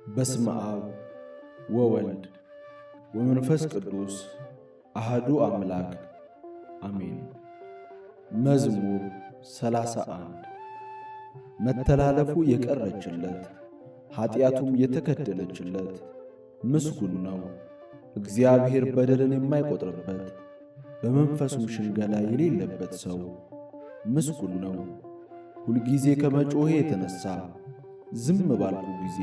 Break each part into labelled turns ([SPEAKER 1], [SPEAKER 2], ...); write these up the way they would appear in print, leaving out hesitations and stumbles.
[SPEAKER 1] በስመ አብ ወወልድ ወመንፈስ ቅዱስ አሐዱ አምላክ አሜን። መዝሙር 31 መተላለፉ የቀረችለት ኃጢአቱም የተከደነችለት ምስጉን ነው። እግዚአብሔር በደልን የማይቆጥርበት በመንፈሱም ሽንገላ የሌለበት ሰው ምስጉን ነው። ሁልጊዜ ከመጮሄ የተነሣ ዝም ባልኩ ጊዜ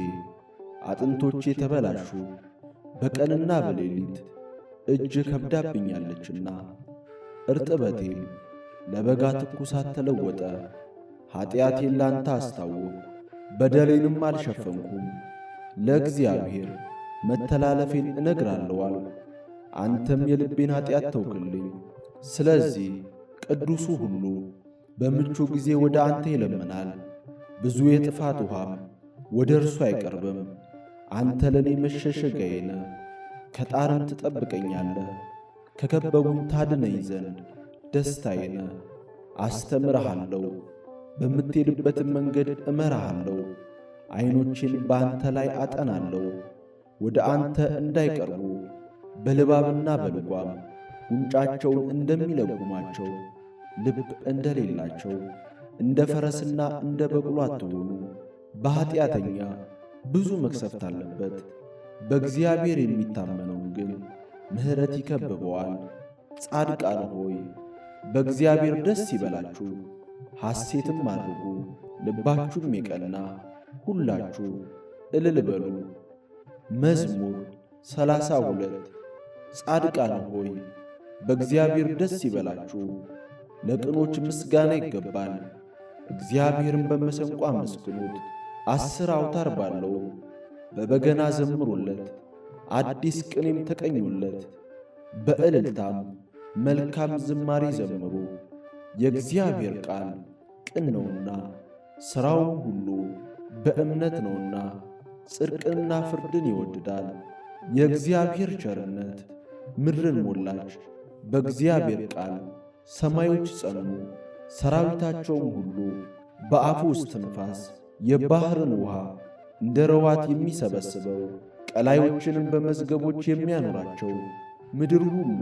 [SPEAKER 1] አጥንቶቼ ተበላሹ። በቀንና በሌሊት እጅ ከብዳብኛለችና እርጥበቴም ለበጋ ትኩሳት ተለወጠ። ኃጢአቴን ላንተ አስታወቅሁ፣ በደሌንም አልሸፈንኩም። ለእግዚአብሔር መተላለፌን እነግራለሁ አልሁ፣ አንተም የልቤን ኃጢአት ተውክልኝ። ስለዚህ ቅዱሱ ሁሉ በምቹ ጊዜ ወደ አንተ ይለምናል፣ ብዙ የጥፋት ውሃም ወደ እርሱ አይቀርብም። አንተ ለእኔ መሸሸጊያዬ ነህ፣ ከጣርም ትጠብቀኛለህ። ከከበቡኝ ታድነኝ ዘንድ ደስታዬ ነህ። አስተምርሃለሁ፣ በምትሄድበትም መንገድ እመራሃለሁ። ዐይኖቼን በአንተ ላይ አጠናለሁ፣ ወደ አንተ እንዳይቀርቡ በልባብና በልጓም ጉንጫቸውን እንደሚለጉማቸው ልብ እንደሌላቸው እንደ ፈረስና እንደ በቅሎ አትሁኑ። በኀጢአተኛ ብዙ መቅሰፍት አለበት፣ በእግዚአብሔር የሚታመነውን ግን ምሕረት ይከብበዋል። ጻድቃን ሆይ በእግዚአብሔር ደስ ይበላችሁ፣ ሐሴትም አድርጉ። ልባችሁም የቀና ሁላችሁ እልል በሉ። መዝሙር 32 ጻድቃን ሆይ በእግዚአብሔር ደስ ይበላችሁ፣ ለቅኖች ምስጋና ይገባል። እግዚአብሔርን በመሰንቆ አመስግኑት፣ 10 አውታር ባለው በበገና ዘምሩለት፣ አዲስ ቅኔም ተቀኙለት። በእልልታም መልካም ዝማሬ ዘምሩ። የእግዚአብሔር ቃል ቅን ነውና ሥራውም ሁሉ በእምነት ነውና ጽድቅንና ፍርድን ይወድዳል። የእግዚአብሔር ቸርነት ምድርን ሞላች። በእግዚአብሔር ቃል ሰማዮች ጸኑ፣ ሰራዊታቸውም ሁሉ። በአፉ እስትንፋስ የባሕርን ውኃ እንደ ረዋት የሚሰበስበው፣ ቀላዮችንም በመዝገቦች የሚያኖራቸው። ምድር ሁሉ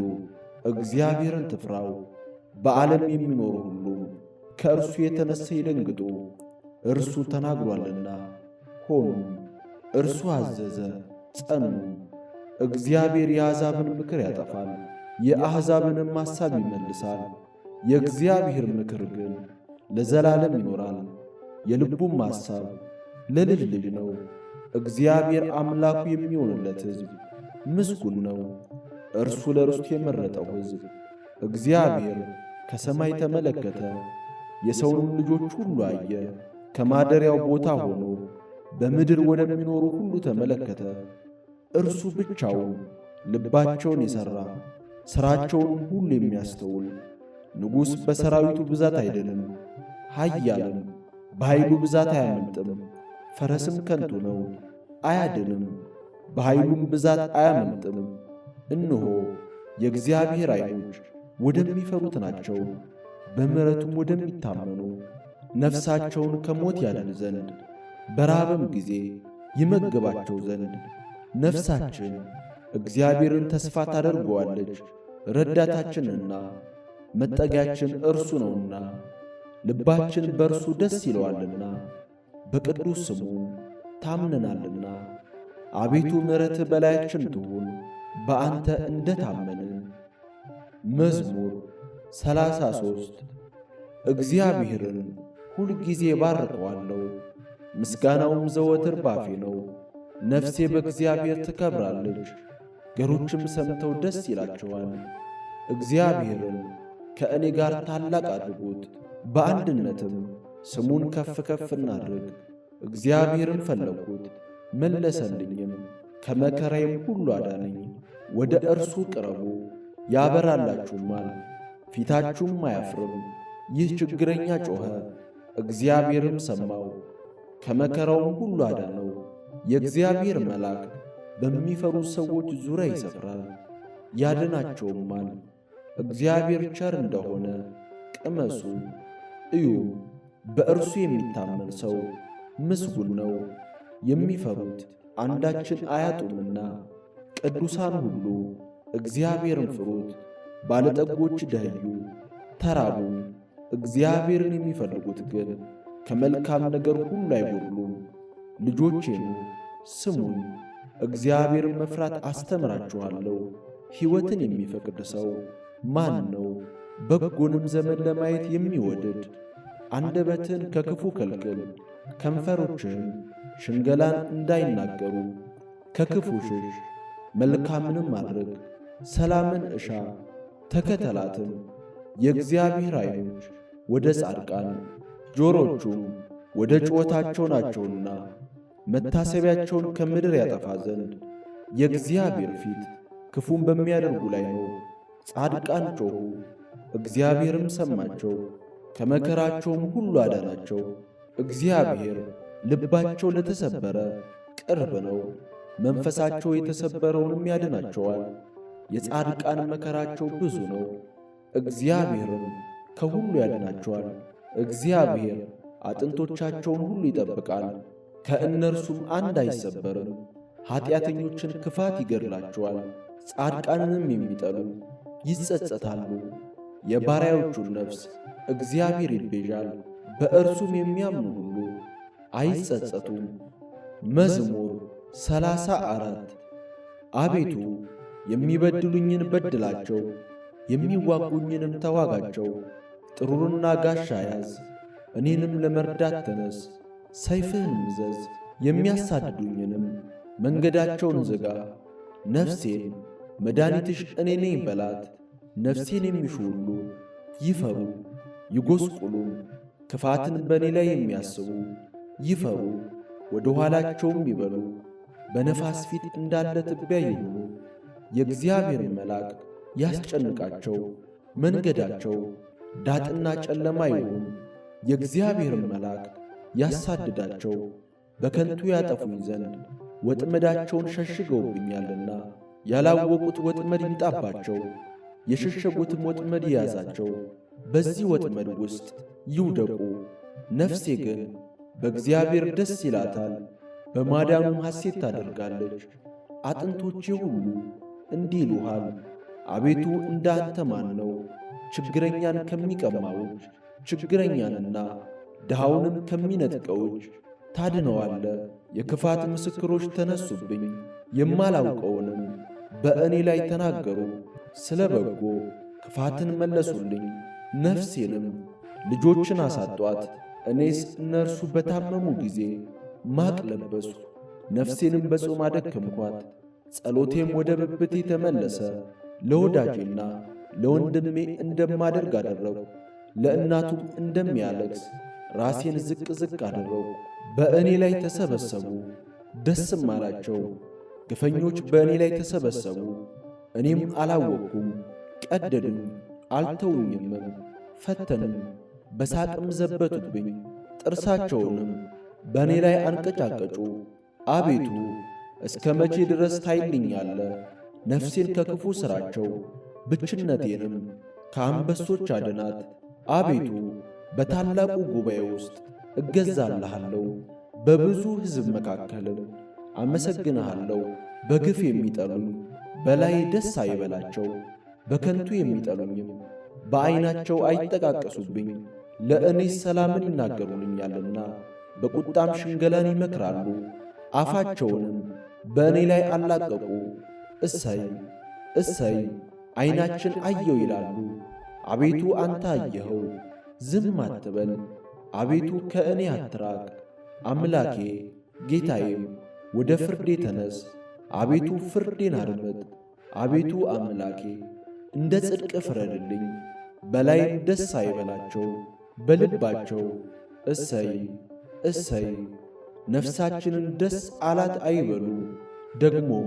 [SPEAKER 1] እግዚአብሔርን ትፍራው፣ በዓለም የሚኖሩ ሁሉ ከእርሱ የተነሣ ይደንግጡ። እርሱ ተናግሮአልና ሆኑ፣ እርሱ አዘዘ ጸኑ። እግዚአብሔር የአሕዛብን ምክር ያጠፋል፣ የአሕዛብንም ሐሳብ ይመልሳል። የእግዚአብሔር ምክር ግን ለዘላለም ይኖራል፣ የልቡም ሐሳብ ለልጅ ልጅ ነው። እግዚአብሔር አምላኩ የሚሆንለት ሕዝብ ምስጉን ነው፣ እርሱ ለርስቱ የመረጠው ሕዝብ። እግዚአብሔር ከሰማይ ተመለከተ፣ የሰውንም ልጆች ሁሉ አየ። ከማደሪያው ቦታ ሆኖ በምድር ወደሚኖሩ ሁሉ ተመለከተ። እርሱ ብቻውን ልባቸውን የሠራ ሥራቸውን ሁሉ የሚያስተውል ንጉሥ በሰራዊቱ ብዛት አይደንም፣ ኃያልም በኃይሉ ብዛት አያመልጥም። ፈረስም ከንቱ ነው አያድንም፣ በኃይሉም ብዛት አያመልጥም። እነሆ የእግዚአብሔር ዐይኖች ወደሚፈሩት ናቸው፣ በምሕረቱም ወደሚታመኑ። ነፍሳቸውን ከሞት ያድን ዘንድ በራበም ጊዜ ይመግባቸው ዘንድ። ነፍሳችን እግዚአብሔርን ተስፋ ታደርገዋለች፣ ረዳታችንና መጠጊያችን እርሱ ነውና። ልባችን በእርሱ ደስ ይለዋልና፣ በቅዱስ ስሙ ታምነናልና። አቤቱ ምሕረትህ በላያችን ትሁን፣ በአንተ እንደ ታመንን። መዝሙር 33 እግዚአብሔርን ሁልጊዜ ባርከዋለሁ፣ ምስጋናውም ዘወትር ባፌ ነው። ነፍሴ በእግዚአብሔር ትከብራለች፣ ገሮችም ሰምተው ደስ ይላቸዋል። እግዚአብሔርን ከእኔ ጋር ታላቅ አድርጉት፣ በአንድነትም ስሙን ከፍ ከፍ እናድርግ። እግዚአብሔርን ፈለግሁት መለሰልኝም፣ ከመከራዬም ሁሉ አዳነኝ። ወደ እርሱ ቅረቡ ያበራላችሁማል፣ ፊታችሁም አያፍርም። ይህ ችግረኛ ጮኸ፣ እግዚአብሔርም ሰማው፣ ከመከራውም ሁሉ አዳነው። የእግዚአብሔር መልአክ በሚፈሩ ሰዎች ዙሪያ ይሰፍራል፣ ያድናቸውማል። እግዚአብሔር ቸር እንደሆነ ቅመሱ እዩም። በእርሱ የሚታመን ሰው ምስጉን ነው። የሚፈሩት አንዳችን አያጡምና ቅዱሳን ሁሉ እግዚአብሔርን ፍሩት። ባለጠጎች ደኸዩ ተራቡም፣ እግዚአብሔርን የሚፈልጉት ግን ከመልካም ነገር ሁሉ አይጎድሉም። ልጆቼን ስሙኝ፣ እግዚአብሔርን መፍራት አስተምራችኋለሁ። ሕይወትን የሚፈቅድ ሰው ማን ነው? በጎንም ዘመን ለማየት የሚወድድ። አንደበትን ከክፉ ከልክል፣ ከንፈሮችህም ሽንገላን እንዳይናገሩ። ከክፉ ሽሽ፣ መልካምንም አድርግ። ሰላምን እሻ ተከተላትም። የእግዚአብሔር ዓይኖች ወደ ጻድቃን ጆሮቹም ወደ ጩኸታቸው ናቸውና መታሰቢያቸውን ከምድር ያጠፋ ዘንድ የእግዚአብሔር ፊት ክፉን በሚያደርጉ ላይ ነው። ጻድቃን ጮኹ፣ እግዚአብሔርም ሰማቸው፣ ከመከራቸውም ሁሉ አዳናቸው። እግዚአብሔር ልባቸው ለተሰበረ ቅርብ ነው፣ መንፈሳቸው የተሰበረውንም ያድናቸዋል። የጻድቃን መከራቸው ብዙ ነው፣ እግዚአብሔርም ከሁሉ ያድናቸዋል። እግዚአብሔር አጥንቶቻቸውን ሁሉ ይጠብቃል፣ ከእነርሱም አንድ አይሰበርም። ኀጢአተኞችን ክፋት ይገድላቸዋል፣ ጻድቃንንም የሚጠሉ ይጸጸታሉ። የባሪያዎቹን ነፍስ እግዚአብሔር ይቤዣል፣ በእርሱም የሚያምኑ ሁሉ አይጸጸቱም። መዝሙር 34 አቤቱ የሚበድሉኝን በድላቸው፣ የሚዋጉኝንም ተዋጋቸው። ጥሩርና ጋሻ ያዝ፣ እኔንም ለመርዳት ተነስ። ሰይፍህን ምዘዝ፣ የሚያሳድዱኝንም መንገዳቸውን ዝጋ። ነፍሴን መድኃኒትሽ እኔ ነኝ በላት። ነፍሴን የሚሹ ሁሉ ይፈሩ ይጐስቁሉም። ክፋትን በእኔ ላይ የሚያስቡ ይፈሩ ወደ ኋላቸውም ይበሉ። በነፋስ ፊት እንዳለ ትቢያ ይሁኑ። የእግዚአብሔርን መልአክ ያስጨንቃቸው፣ መንገዳቸው ዳጥና ጨለማ ይሁን። የእግዚአብሔርን መልአክ ያሳድዳቸው፣ በከንቱ ያጠፉኝ ዘንድ ወጥመዳቸውን ሸሽገውብኛልና። ያላወቁት ወጥመድ ይምጣባቸው፣ የሸሸጉትም ወጥመድ ይያዛቸው። በዚህ ወጥመድ ውስጥ ይውደቁ። ነፍሴ ግን በእግዚአብሔር ደስ ይላታል፣ በማዳኑም ሐሴት ታደርጋለች። አጥንቶቼ ሁሉ እንዲህ ይሉሃል፣ አቤቱ እንደ አንተ ማን ነው? ችግረኛን ከሚቀማው እጅ፣ ችግረኛንና ድሃውንም ከሚነጥቀው እጅ ታድነዋለ። የክፋት ምስክሮች ተነሱብኝ፣ የማላውቀውንም በእኔ ላይ ተናገሩ። ስለ በጎ ክፋትን መለሱልኝ፣ ነፍሴንም ልጆችን አሳጧት። እኔስ እነርሱ በታመሙ ጊዜ ማቅ ለበሱ፣ ነፍሴንም በጾም አደከምኳት። ጸሎቴም ወደ ብብቴ ተመለሰ። ለወዳጄና ለወንድሜ እንደማደርግ አደረጉ፣ ለእናቱም እንደሚያለቅስ ራሴን ዝቅ ዝቅ አደረጉ። በእኔ ላይ ተሰበሰቡ ደስም አላቸው። ግፈኞች በእኔ ላይ ተሰበሰቡ፣ እኔም አላወቅኩም። ቀደዱኝ አልተውኝምም፣ ፈተኑኝ በሳቅም ዘበቱብኝ። ጥርሳቸውንም በእኔ ላይ አንቀጫቀጩ። አቤቱ እስከ መቼ ድረስ ታይልኛለህ? ነፍሴን ከክፉ ሥራቸው ብችነቴንም ከአንበሶች አድናት። አቤቱ በታላቁ ጉባኤ ውስጥ እገዛልሃለሁ፣ በብዙ ሕዝብ መካከልም አመሰግንሃለሁ። በግፍ የሚጠሉኝ በላይ ደስ አይበላቸው፣ በከንቱ የሚጠሉኝም በዐይናቸው አይጠቃቀሱብኝ። ለእኔስ ሰላምን ይናገሩልኛልና በቁጣም ሽንገላን ይመክራሉ። አፋቸውንም በእኔ ላይ አላቀቁ። እሰይ እሰይ ዐይናችን አየው ይላሉ። አቤቱ አንተ አየኸው፣ ዝም አትበል። አቤቱ ከእኔ አትራቅ። አምላኬ ጌታዬም ወደ ፍርዴ ተነስ። አቤቱ ፍርዴን አድምጥ። አቤቱ አምላኬ እንደ ጽድቅ ፍረድልኝ። በላይም ደስ አይበላቸው፣ በልባቸው እሰይ እሰይ ነፍሳችንን ደስ አላት አይበሉ፣ ደግሞም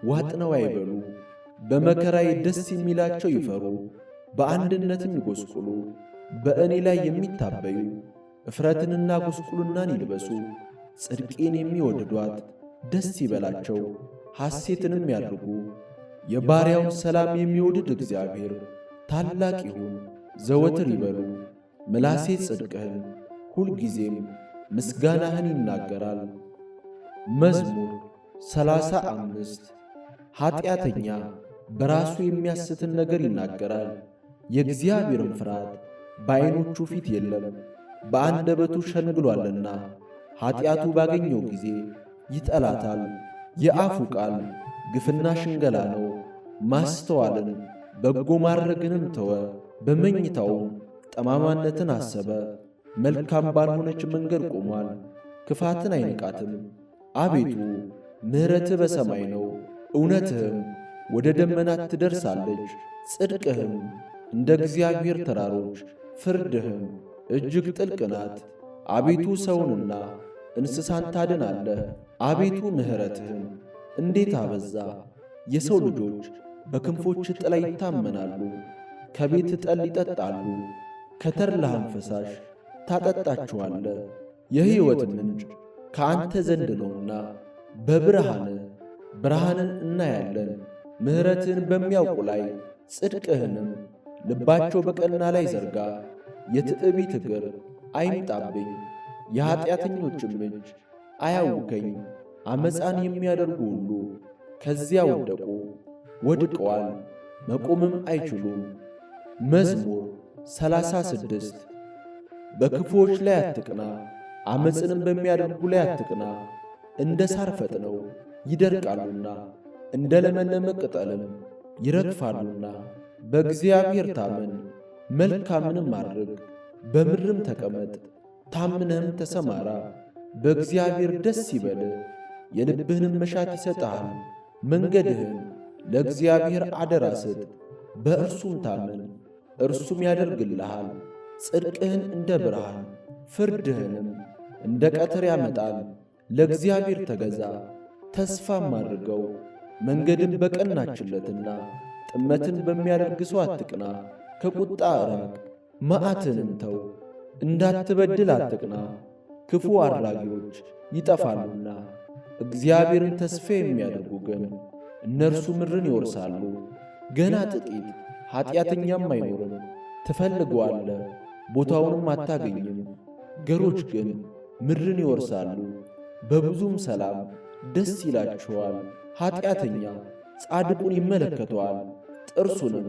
[SPEAKER 1] ዋጥነው አይበሉ። በመከራዬ ደስ የሚላቸው ይፈሩ፣ በአንድነትም ይጐስቁሉ። በእኔ ላይ የሚታበዩ እፍረትንና ጕስቁልናን ይልበሱ። ጽድቄን የሚወድዷት ደስ ይበላቸው፣ ሐሴትንም ያድርጉ። የባሪያውን ሰላም የሚወድድ እግዚአብሔር ታላቅ ይሁን። ዘወትር ይበሉ ምላሴ ጽድቅህን፣ ሁልጊዜም ምስጋናህን ይናገራል። መዝሙር 35 ኃጢአተኛ በራሱ የሚያስትን ነገር ይናገራል፣ የእግዚአብሔርን ፍርሃት በዐይኖቹ ፊት የለም። በአንደበቱ ሸንግሏልና ኃጢአቱ ባገኘው ጊዜ ይጠላታል። የአፉ ቃል ግፍና ሽንገላ ነው። ማስተዋልን በጎ ማድረግንም ተወ። በመኝታውም ጠማማነትን አሰበ። መልካም ባልሆነች መንገድ ቆሟል፣ ክፋትን አይንቃትም። አቤቱ ምሕረትህ በሰማይ ነው፣ እውነትህም ወደ ደመናት ትደርሳለች። ጽድቅህም እንደ እግዚአብሔር ተራሮች፣ ፍርድህም እጅግ ጥልቅ ናት። አቤቱ ሰውንና እንስሳን ታድናለህ። አቤቱ ምሕረትህን እንዴት አበዛ! የሰው ልጆች በክንፎች ጥላ ይታመናሉ። ከቤት ጠል ይጠጣሉ፣ ከተድላህም ፈሳሽ ታጠጣችኋለህ። የሕይወት ምንጭ ከአንተ ዘንድ ነውና ብርሃንን እናያለን። ምሕረትህን በሚያውቁ ላይ ጽድቅህንም ልባቸው በቀና ላይ ዘርጋ። የትዕቢት እግር አይምጣብኝ፣ የኀጢአተኞችም እጅ አያውከኝ። ዓመፃን የሚያደርጉ ሁሉ ከዚያ ወደቁ፣ ወድቀዋል፣ መቆምም አይችሉም። መዝሙር 36 በክፉዎች ላይ አትቅና፣ ዓመፅንም በሚያደርጉ ላይ አትቅና። እንደ ሣር ፈጥነው ይደርቃሉና እንደ ለመለመ ቅጠልም ይረግፋሉና። በእግዚአብሔር ታመን፣ መልካምንም አድርግ፣ በምድርም ተቀመጥ፣ ታምነህም ተሰማራ። በእግዚአብሔር ደስ ይበልህ፣ የልብህንም መሻት ይሰጥሃል። መንገድህን ለእግዚአብሔር አደራ ስጥ፣ በእርሱም ታመን፣ እርሱም ያደርግልሃል። ጽድቅህን እንደ ብርሃን ፍርድህንም እንደ ቀትር ያመጣል። ለእግዚአብሔር ተገዛ፣ ተስፋም አድርገው። መንገድን በቀናችለትና ጥመትን በሚያደርግ ሰው አትቅና። ከቁጣ ራቅ፣ መዓትንም ተው፣ እንዳትበድል አትቅና። ክፉ አድራጊዎች ይጠፋሉና እግዚአብሔርን ተስፋ የሚያደርጉ ግን እነርሱ ምድርን ይወርሳሉ። ገና ጥቂት ኀጢአተኛም አይኖርም፣ ትፈልገዋለህ፣ ቦታውንም አታገኝም። ገሮች ግን ምድርን ይወርሳሉ፣ በብዙም ሰላም ደስ ይላቸዋል። ኀጢአተኛ ጻድቁን ይመለከተዋል፣ ጥርሱንም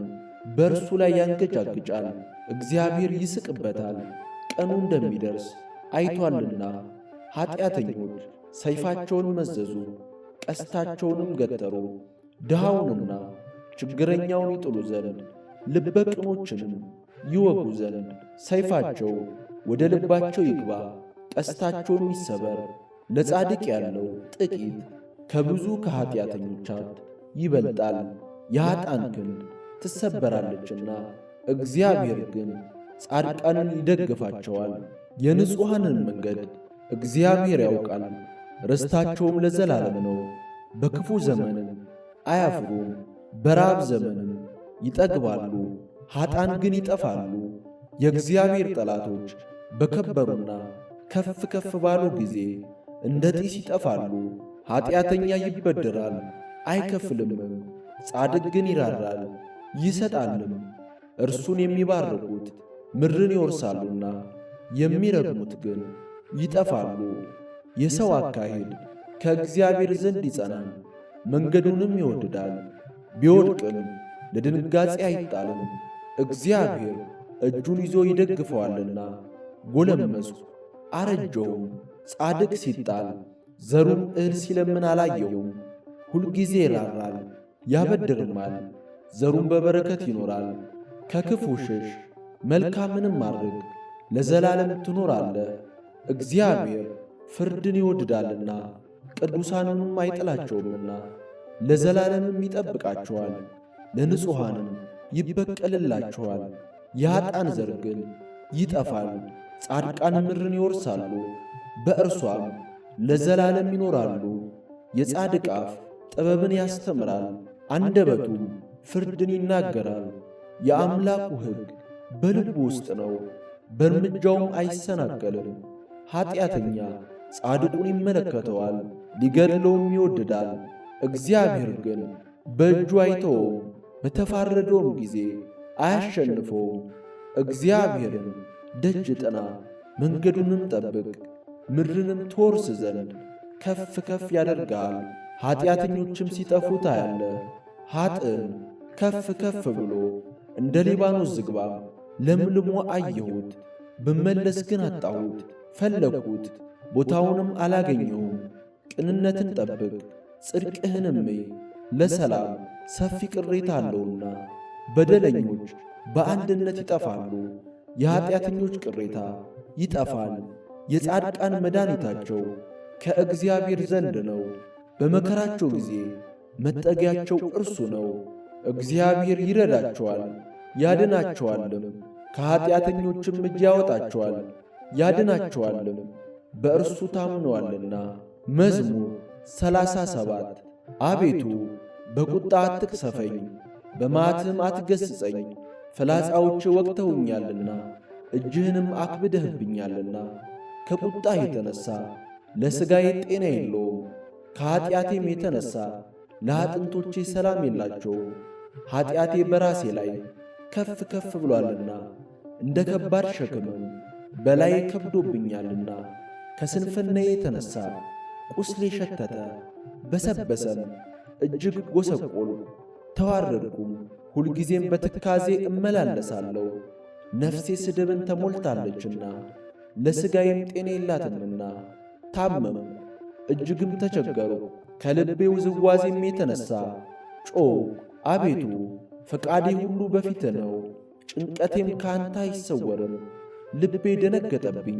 [SPEAKER 1] በእርሱ ላይ ያንገጫግጫል። እግዚአብሔር ይስቅበታል፣ ቀኑ እንደሚደርስ አይቶአልና። ኀጢአተኞች ሰይፋቸውን መዘዙ፣ ቀስታቸውንም ገተሩ። ድሃውንና ችግረኛውን ይጥሉ ዘንድ ልበ ቅኖችንም ይወጉ ዘንድ ሰይፋቸው ወደ ልባቸው ይግባ፣ ቀስታቸውም ይሰበር። ለጻድቅ ያለው ጥቂት ከብዙ ከኀጢአተኞች ሀብት ይበልጣል። የኀጣን ክንድ ትሰበራለችና እግዚአብሔር ግን ጻድቃንን ይደግፋቸዋል። የንጹሐንን መንገድ እግዚአብሔር ያውቃል፣ ርስታቸውም ለዘላለም ነው። በክፉ ዘመንም አያፍሩም፣ በራብ ዘመንም ይጠግባሉ። ኀጣን ግን ይጠፋሉ። የእግዚአብሔር ጠላቶች በከበሩና ከፍ ከፍ ባሉ ጊዜ እንደ ጢስ ይጠፋሉ። ኀጢአተኛ ይበደራል አይከፍልምም፣ ጻድቅ ግን ይራራል ይሰጣልም። እርሱን የሚባርኩት ምድርን ይወርሳሉና የሚረግሙት ግን ይጠፋሉ። የሰው አካሄድ ከእግዚአብሔር ዘንድ ይጸናል፣ መንገዱንም ይወድዳል። ቢወድቅም ለድንጋጼ አይጣልም፣ እግዚአብሔር እጁን ይዞ ይደግፈዋልና። ጎለመስኩ አረጀውም፣ ጻድቅ ሲጣል ዘሩም እህል ሲለምን አላየውም። ሁልጊዜ ይራራል ያበድርማል፣ ዘሩም በበረከት ይኖራል። ከክፉ ሽሽ፣ መልካምንም አድርግ፣ ለዘላለም ትኖራለህ። እግዚአብሔር ፍርድን ይወድዳልና ቅዱሳኑንም አይጥላቸውምና ለዘላለምም ይጠብቃቸዋል። ለንጹሐንም ይበቀልላቸዋል። የኀጣን ዘር ግን ይጠፋል። ጻድቃን ምድርን ይወርሳሉ፣ በእርሷም ለዘላለም ይኖራሉ። የጻድቅ አፍ ጥበብን ያስተምራል፣ አንደበቱም ፍርድን ይናገራል። የአምላኩ ሕግ በልቡ ውስጥ ነው፣ በእርምጃውም አይሰናከልም። ኀጢአተኛ ጻድቁን ይመለከተዋል፣ ሊገድለውም ይወድዳል። እግዚአብሔር ግን በእጁ አይተወውም፣ በተፋረደውም ጊዜ አያሸንፈውም። እግዚአብሔርን ደጅ ጥና፣ መንገዱንም ጠብቅ፣ ምድርንም ትወርስ ዘንድ ከፍ ከፍ ያደርግሃል። ኀጢአተኞችም ሲጠፉ ታያለህ። ኀጥእን ከፍ ከፍ ብሎ እንደ ሊባኖስ ዝግባ ለምልሞ አየሁት። ብመለስ ግን አጣሁት፣ ፈለግሁት፣ ቦታውንም አላገኘሁም። ቅንነትን ጠብቅ፣ ጽድቅህንም እይ፣ ለሰላም ሰፊ ቅሬታ አለውና። በደለኞች በአንድነት ይጠፋሉ፣ የኀጢአተኞች ቅሬታ ይጠፋል። የጻድቃን መድኃኒታቸው ከእግዚአብሔር ዘንድ ነው፣ በመከራቸው ጊዜ መጠጊያቸው እርሱ ነው። እግዚአብሔር ይረዳቸዋል ያድናቸዋልም፣ ከኀጢአተኞችም እጅ ያወጣቸዋል ያድናቸዋልም፣ በእርሱ ታምነዋልና። መዝሙር 37 አቤቱ በቁጣ አትቅሰፈኝ፣ በመዓትህም አትገሥጸኝ። ፍላጻዎች ወግተውኛልና እጅህንም አክብደህብኛልና። ከቁጣህ የተነሣ ለሥጋዬ ጤና የለውም፣ ከኀጢአቴም የተነሣ ለአጥንቶቼ ሰላም የላቸውም። ኀጢአቴ በራሴ ላይ ከፍ ከፍ ብሎአልና እንደ ከባድ ሸክምም በላዬ ከብዶብኛልና። ከስንፍናዬ የተነሣ ቁስሌ ሸተተ በሰበሰም፣ እጅግ ጐሰቈልሁ ተዋረድኩም። ሁልጊዜም በትካዜ እመላለሳለሁ። ነፍሴ ስድብን ተሞልታለችና ለሥጋዬም ጤና የላትምና። ታመምሁ እጅግም ተቸገርሁ፣ ከልቤ ውዝዋዜም የተነሣ ጮኽሁ። አቤቱ ፈቃዴ ሁሉ በፊትህ ነው፣ ጭንቀቴም ከአንተ አይሰወርም። ልቤ ደነገጠብኝ፣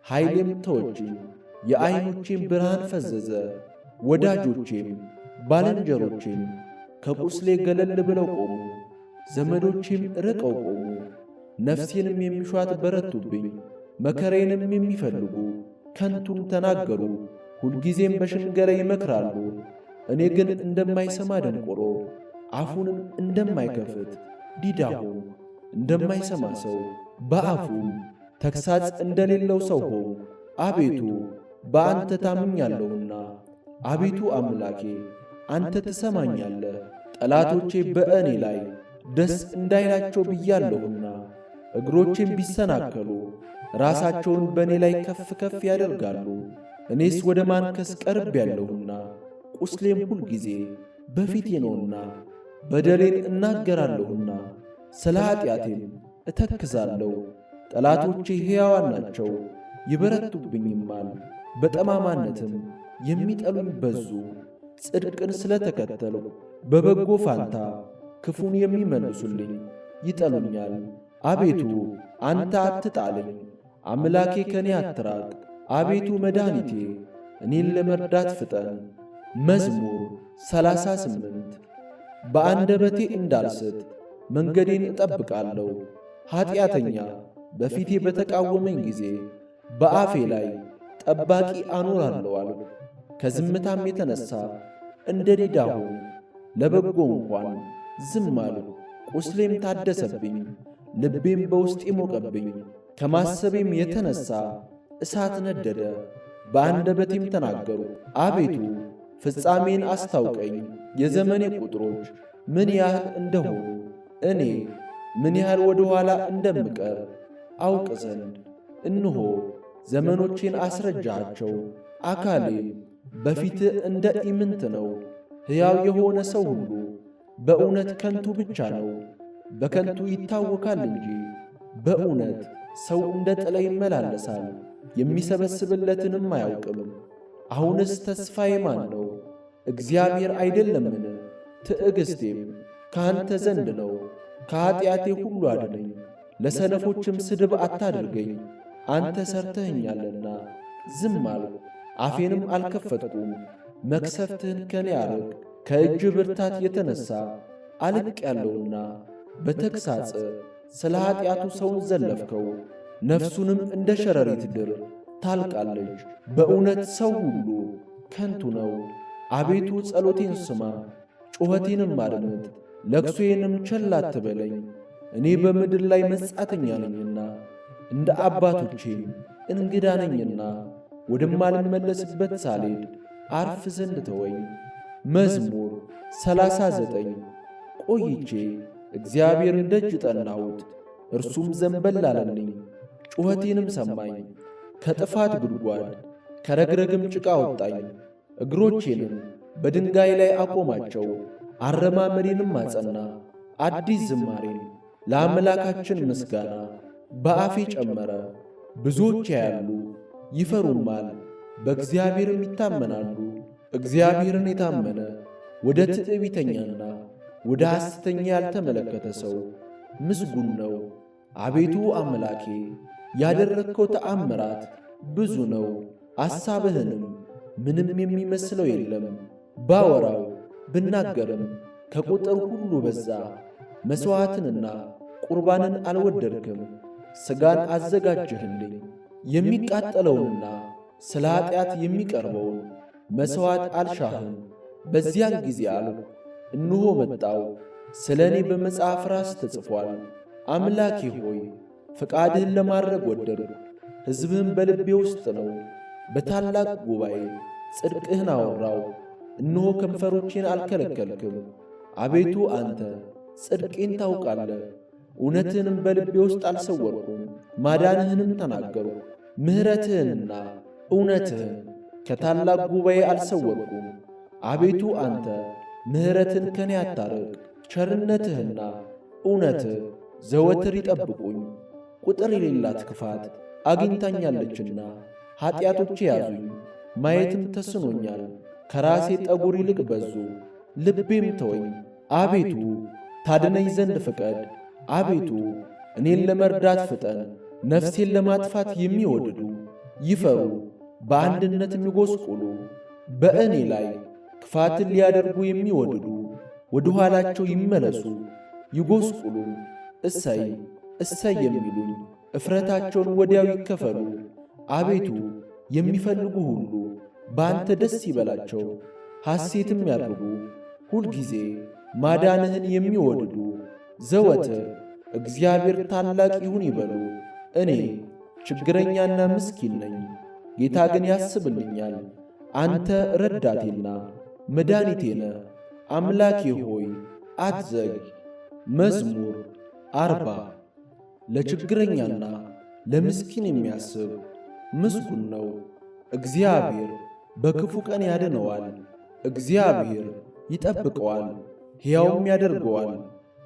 [SPEAKER 1] ኃይሌም ተወችኝ፣ የዐይኖቼም ብርሃን ፈዘዘ። ወዳጆቼም ባልንጀሮቼም ከቁስሌ ገለል ብለው ቆሙ፣ ዘመዶቼም ርቀው ቆሙ። ነፍሴንም የሚሿት በረቱብኝ፣ መከራዬንም የሚፈልጉ ከንቱን ተናገሩ። ሁልጊዜም በሽንገላ ይመክራሉ። እኔ ግን እንደማይሰማ ደንቆሮ፣ አፉንም እንደማይከፍት ዲዳ ሆንሁ። እንደማይሰማ ሰው በአፉም ተግሣጽ እንደሌለው ሰው ሆንሁ። አቤቱ በአንተ ታምኛለሁና፣ አቤቱ አምላኬ አንተ ትሰማኛለህ። ጠላቶቼ በእኔ ላይ ደስ እንዳይላቸው ብያለሁና፣ እግሮቼም ቢሰናከሉ ራሳቸውን በእኔ ላይ ከፍ ከፍ ያደርጋሉ። እኔስ ወደ ማንከስ ቀርቤአለሁና፣ ቁስሌም ሁል ጊዜ በፊቴ ነውና። በደሌን እናገራለሁና ስለ ኀጢአቴም እተክዛለሁ። ጠላቶቼ ሕያዋን ናቸው ይበረቱብኝማል፣ በጠማማነትም የሚጠሉኝ በዙ። ጽድቅን ስለ ተከተልሁ በበጎ ፋንታ ክፉን የሚመልሱልኝ ይጠሉኛል። አቤቱ አንተ አትጣለኝ፣ አምላኬ ከኔ አትራቅ። አቤቱ መድኃኒቴ እኔን ለመርዳት ፍጠን። መዝሙር 38 በአንደበቴ እንዳልስት መንገዴን እጠብቃለሁ። ኀጢአተኛ በፊቴ በተቃወመኝ ጊዜ በአፌ ላይ ጠባቂ አኖራለሁ አልሁ። ከዝምታም የተነሣ እንደ ዲዳ ሆንሁ፣ ለበጎ እንኳን ዝም አልሁ። ቁስሌም ታደሰብኝ፣ ልቤም በውስጤ ሞቀብኝ። ከማሰቤም የተነሣ እሳት ነደደ፣ በአንደበቴም ተናገሩ። አቤቱ ፍጻሜን አስታውቀኝ፣ የዘመኔ ቁጥሮች ምን ያህል እንደሆኑ እኔ ምን ያህል ወደ ኋላ እንደምቀር አውቅ ዘንድ። እንሆ ዘመኖቼን አስረጃቸው፣ አካሌም በፊትህ እንደ ኢምንት ነው። ሕያው የሆነ ሰው ሁሉ በእውነት ከንቱ ብቻ ነው፣ በከንቱ ይታወካል እንጂ በእውነት ሰው እንደ ጥላ ይመላለሳል፣ የሚሰበስብለትንም አያውቅም። አሁንስ ተስፋዬ ማን ነው? እግዚአብሔር አይደለምን? ትዕግሥቴም ከአንተ ዘንድ ነው። ከኀጢአቴ ሁሉ አድነኝ፣ ለሰነፎችም ስድብ አታድርገኝ። አንተ ሠርተኸኛልና ዝም አልሁ፣ አፌንም አልከፈትኩም። መቅሰፍትህን ከኔ አርቅ፣ ከእጅ ብርታት የተነሣ አልቄአለሁና። በተግሣጽ ስለ ኀጢአቱ ሰውን ዘለፍከው፣ ነፍሱንም እንደ ሸረሪት ድር ታልቃለች። በእውነት ሰው ሁሉ ከንቱ ነው። አቤቱ ጸሎቴን ስማ፣ ጩኸቴንም አድምጥ፣ ለቅሶዬንም ቸል አትበለኝ። እኔ በምድር ላይ መጻተኛ ነኝና እንደ አባቶቼም እንግዳ ነኝና ወደማልመለስበት ሳልሄድ አርፍ ዘንድ ተወኝ። መዝሙር 39 ቆይቼ እግዚአብሔርን ደጅ ጠናሁት፣ እርሱም ዘንበል አለልኝ፣ ጩኸቴንም ሰማኝ። ከጥፋት ጉድጓድ ከረግረግም ጭቃ አወጣኝ፣ እግሮቼንም በድንጋይ ላይ አቆማቸው። አረማመዴንም አጸና። አዲስ ዝማሬን ለአምላካችን ምስጋና በአፌ ጨመረ። ብዙዎች ያያሉ ይፈሩማል፣ በእግዚአብሔርም ይታመናሉ። እግዚአብሔርን የታመነ ወደ ትዕቢተኛና ወደ ሐሰተኛ ያልተመለከተ ሰው ምስጉን ነው። አቤቱ አምላኬ ያደረግከው ተአምራት ብዙ ነው፣ አሳብህንም ምንም የሚመስለው የለም። ባወራው ብናገርም ከቁጥር ሁሉ በዛ። መሥዋዕትንና ቁርባንን አልወደድክም፣ ሥጋን አዘጋጀህልኝ። የሚቃጠለውንና ስለ ኀጢአት የሚቀርበውን መሥዋዕት አልሻህም። በዚያን ጊዜ አልሁ፣ እነሆ መጣው፣ ስለ እኔ በመጽሐፍ ራስ ተጽፏል። አምላኬ ሆይ ፈቃድህን ለማድረግ ወደድሁ፣ ሕዝብህም በልቤ ውስጥ ነው። በታላቅ ጉባኤ ጽድቅህን አወራው፣ እነሆ ከንፈሮቼን አልከለከልክም። አቤቱ አንተ ጽድቄን ታውቃለህ፣ እውነትህንም በልቤ ውስጥ አልሰወርኩም። ማዳንህንም ተናገርሁ፣ ምሕረትህንና እውነትህን ከታላቅ ጉባኤ አልሰወርኩም። አቤቱ አንተ ምሕረትን ከኔ አታርቅ፣ ቸርነትህና እውነትህ ዘወትር ይጠብቁኝ። ቁጥር የሌላት ክፋት አግኝታኛለችና ኀጢአቶቼ ያዙኝ፣ ማየትም ተስኖኛል። ከራሴ ጠጉር ይልቅ በዙ፣ ልቤም ተወኝ። አቤቱ ታድነኝ ዘንድ ፍቀድ፣ አቤቱ እኔን ለመርዳት ፍጠን። ነፍሴን ለማጥፋት የሚወድዱ ይፈሩ፣ በአንድነት የሚጎስቁሉ። በእኔ ላይ ክፋትን ሊያደርጉ የሚወድዱ ወደ ኋላቸው ይመለሱ ይጎስቁሉ። እሰይ እሰይ የሚሉኝ እፍረታቸውን ወዲያው ይከፈሉ። አቤቱ የሚፈልጉ ሁሉ በአንተ ደስ ይበላቸው፣ ሐሴትም ያድርጉ። ሁልጊዜ ማዳንህን የሚወድዱ ዘወትር እግዚአብሔር ታላቅ ይሁን ይበሉ። እኔ ችግረኛና ምስኪን ነኝ፣ ጌታ ግን ያስብልኛል። አንተ ረዳቴና መድኃኒቴ ነህ። አምላኬ ሆይ አትዘግ። መዝሙር 40 ለችግረኛና ለምስኪን የሚያስብ ምስጉን ነው። እግዚአብሔር በክፉ ቀን ያድነዋል። እግዚአብሔር ይጠብቀዋል፣ ሕያውም ያደርገዋል፣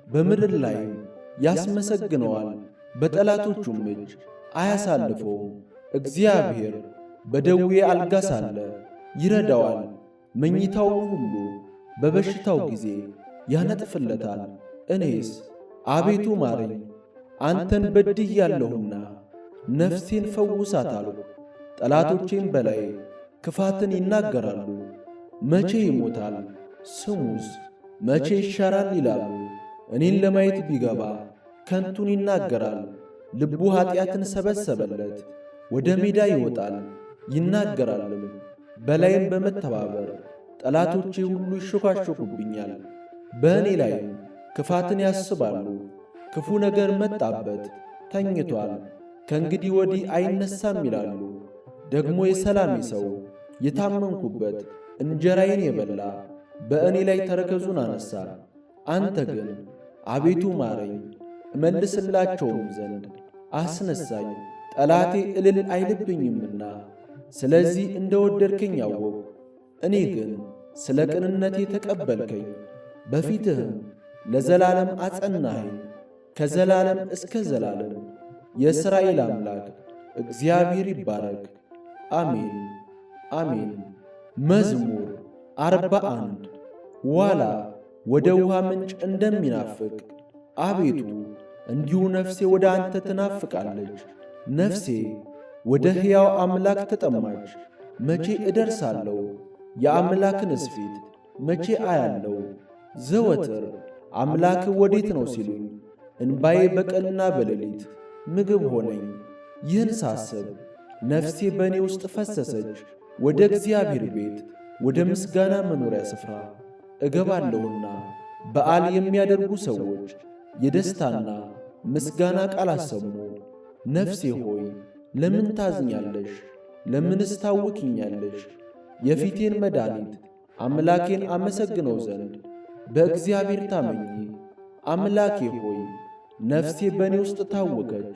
[SPEAKER 1] በምድር ላይም ያስመሰግነዋል። በጠላቶቹም እጅ አያሳልፈውም። እግዚአብሔር በደዌ አልጋ ሳለ ይረዳዋል። መኝታውን ሁሉ በበሽታው ጊዜ ያነጥፍለታል። እኔስ አቤቱ ማረኝ፣ አንተን በድያለሁና ነፍሴን ፈውሳት አልሁ። ጠላቶቼም በላይ ክፋትን ይናገራሉ። መቼ ይሞታል ስሙስ መቼ ይሻራል ይላሉ። እኔን ለማየት ቢገባ ከንቱን ይናገራል። ልቡ ኀጢአትን ሰበሰበለት። ወደ ሜዳ ይወጣል ይናገራልም። በላይም በመተባበር ጠላቶቼ ሁሉ ይሾካሾኩብኛል። በእኔ ላይም ክፋትን ያስባሉ። ክፉ ነገር መጣበት ተኝቷል፣ ከእንግዲህ ወዲህ አይነሳም ይላሉ። ደግሞ የሰላሜ ሰው የታመንኩበት እንጀራዬን የበላ በእኔ ላይ ተረከዙን አነሣ። አንተ ግን አቤቱ ማረኝ፣ እመልስላቸውም ዘንድ አስነሳኝ። ጠላቴ እልል አይልብኝምና ስለዚህ እንደ ወደድከኝ አወቅሁ። እኔ ግን ስለ ቅንነቴ ተቀበልከኝ፣ በፊትህም ለዘላለም አጸናኸኝ። ከዘላለም እስከ ዘላለም የእስራኤል አምላክ እግዚአብሔር ይባረክ። አሜን አሜን። መዝሙር 41 ዋላ ወደ ውሃ ምንጭ እንደሚናፍቅ አቤቱ እንዲሁ ነፍሴ ወደ አንተ ትናፍቃለች። ነፍሴ ወደ ሕያው አምላክ ተጠማች። መቼ እደርሳለሁ? የአምላክንስ ፊት መቼ አያለው? ዘወትር አምላክ ወዴት ነው ሲሉኝ፣ እንባዬ በቀንና በሌሊት ምግብ ሆነኝ። ይህን ሳስብ ነፍሴ በእኔ ውስጥ ፈሰሰች። ወደ እግዚአብሔር ቤት ወደ ምስጋና መኖሪያ ስፍራ እገባለሁና በዓል የሚያደርጉ ሰዎች የደስታና ምስጋና ቃል አሰሙ። ነፍሴ ሆይ ለምን ታዝኛለሽ? ለምንስ ታውኪኛለሽ? የፊቴን መድኃኒት አምላኬን አመሰግነው ዘንድ በእግዚአብሔር ታመኚ። አምላኬ ሆይ ነፍሴ በእኔ ውስጥ ታወከች።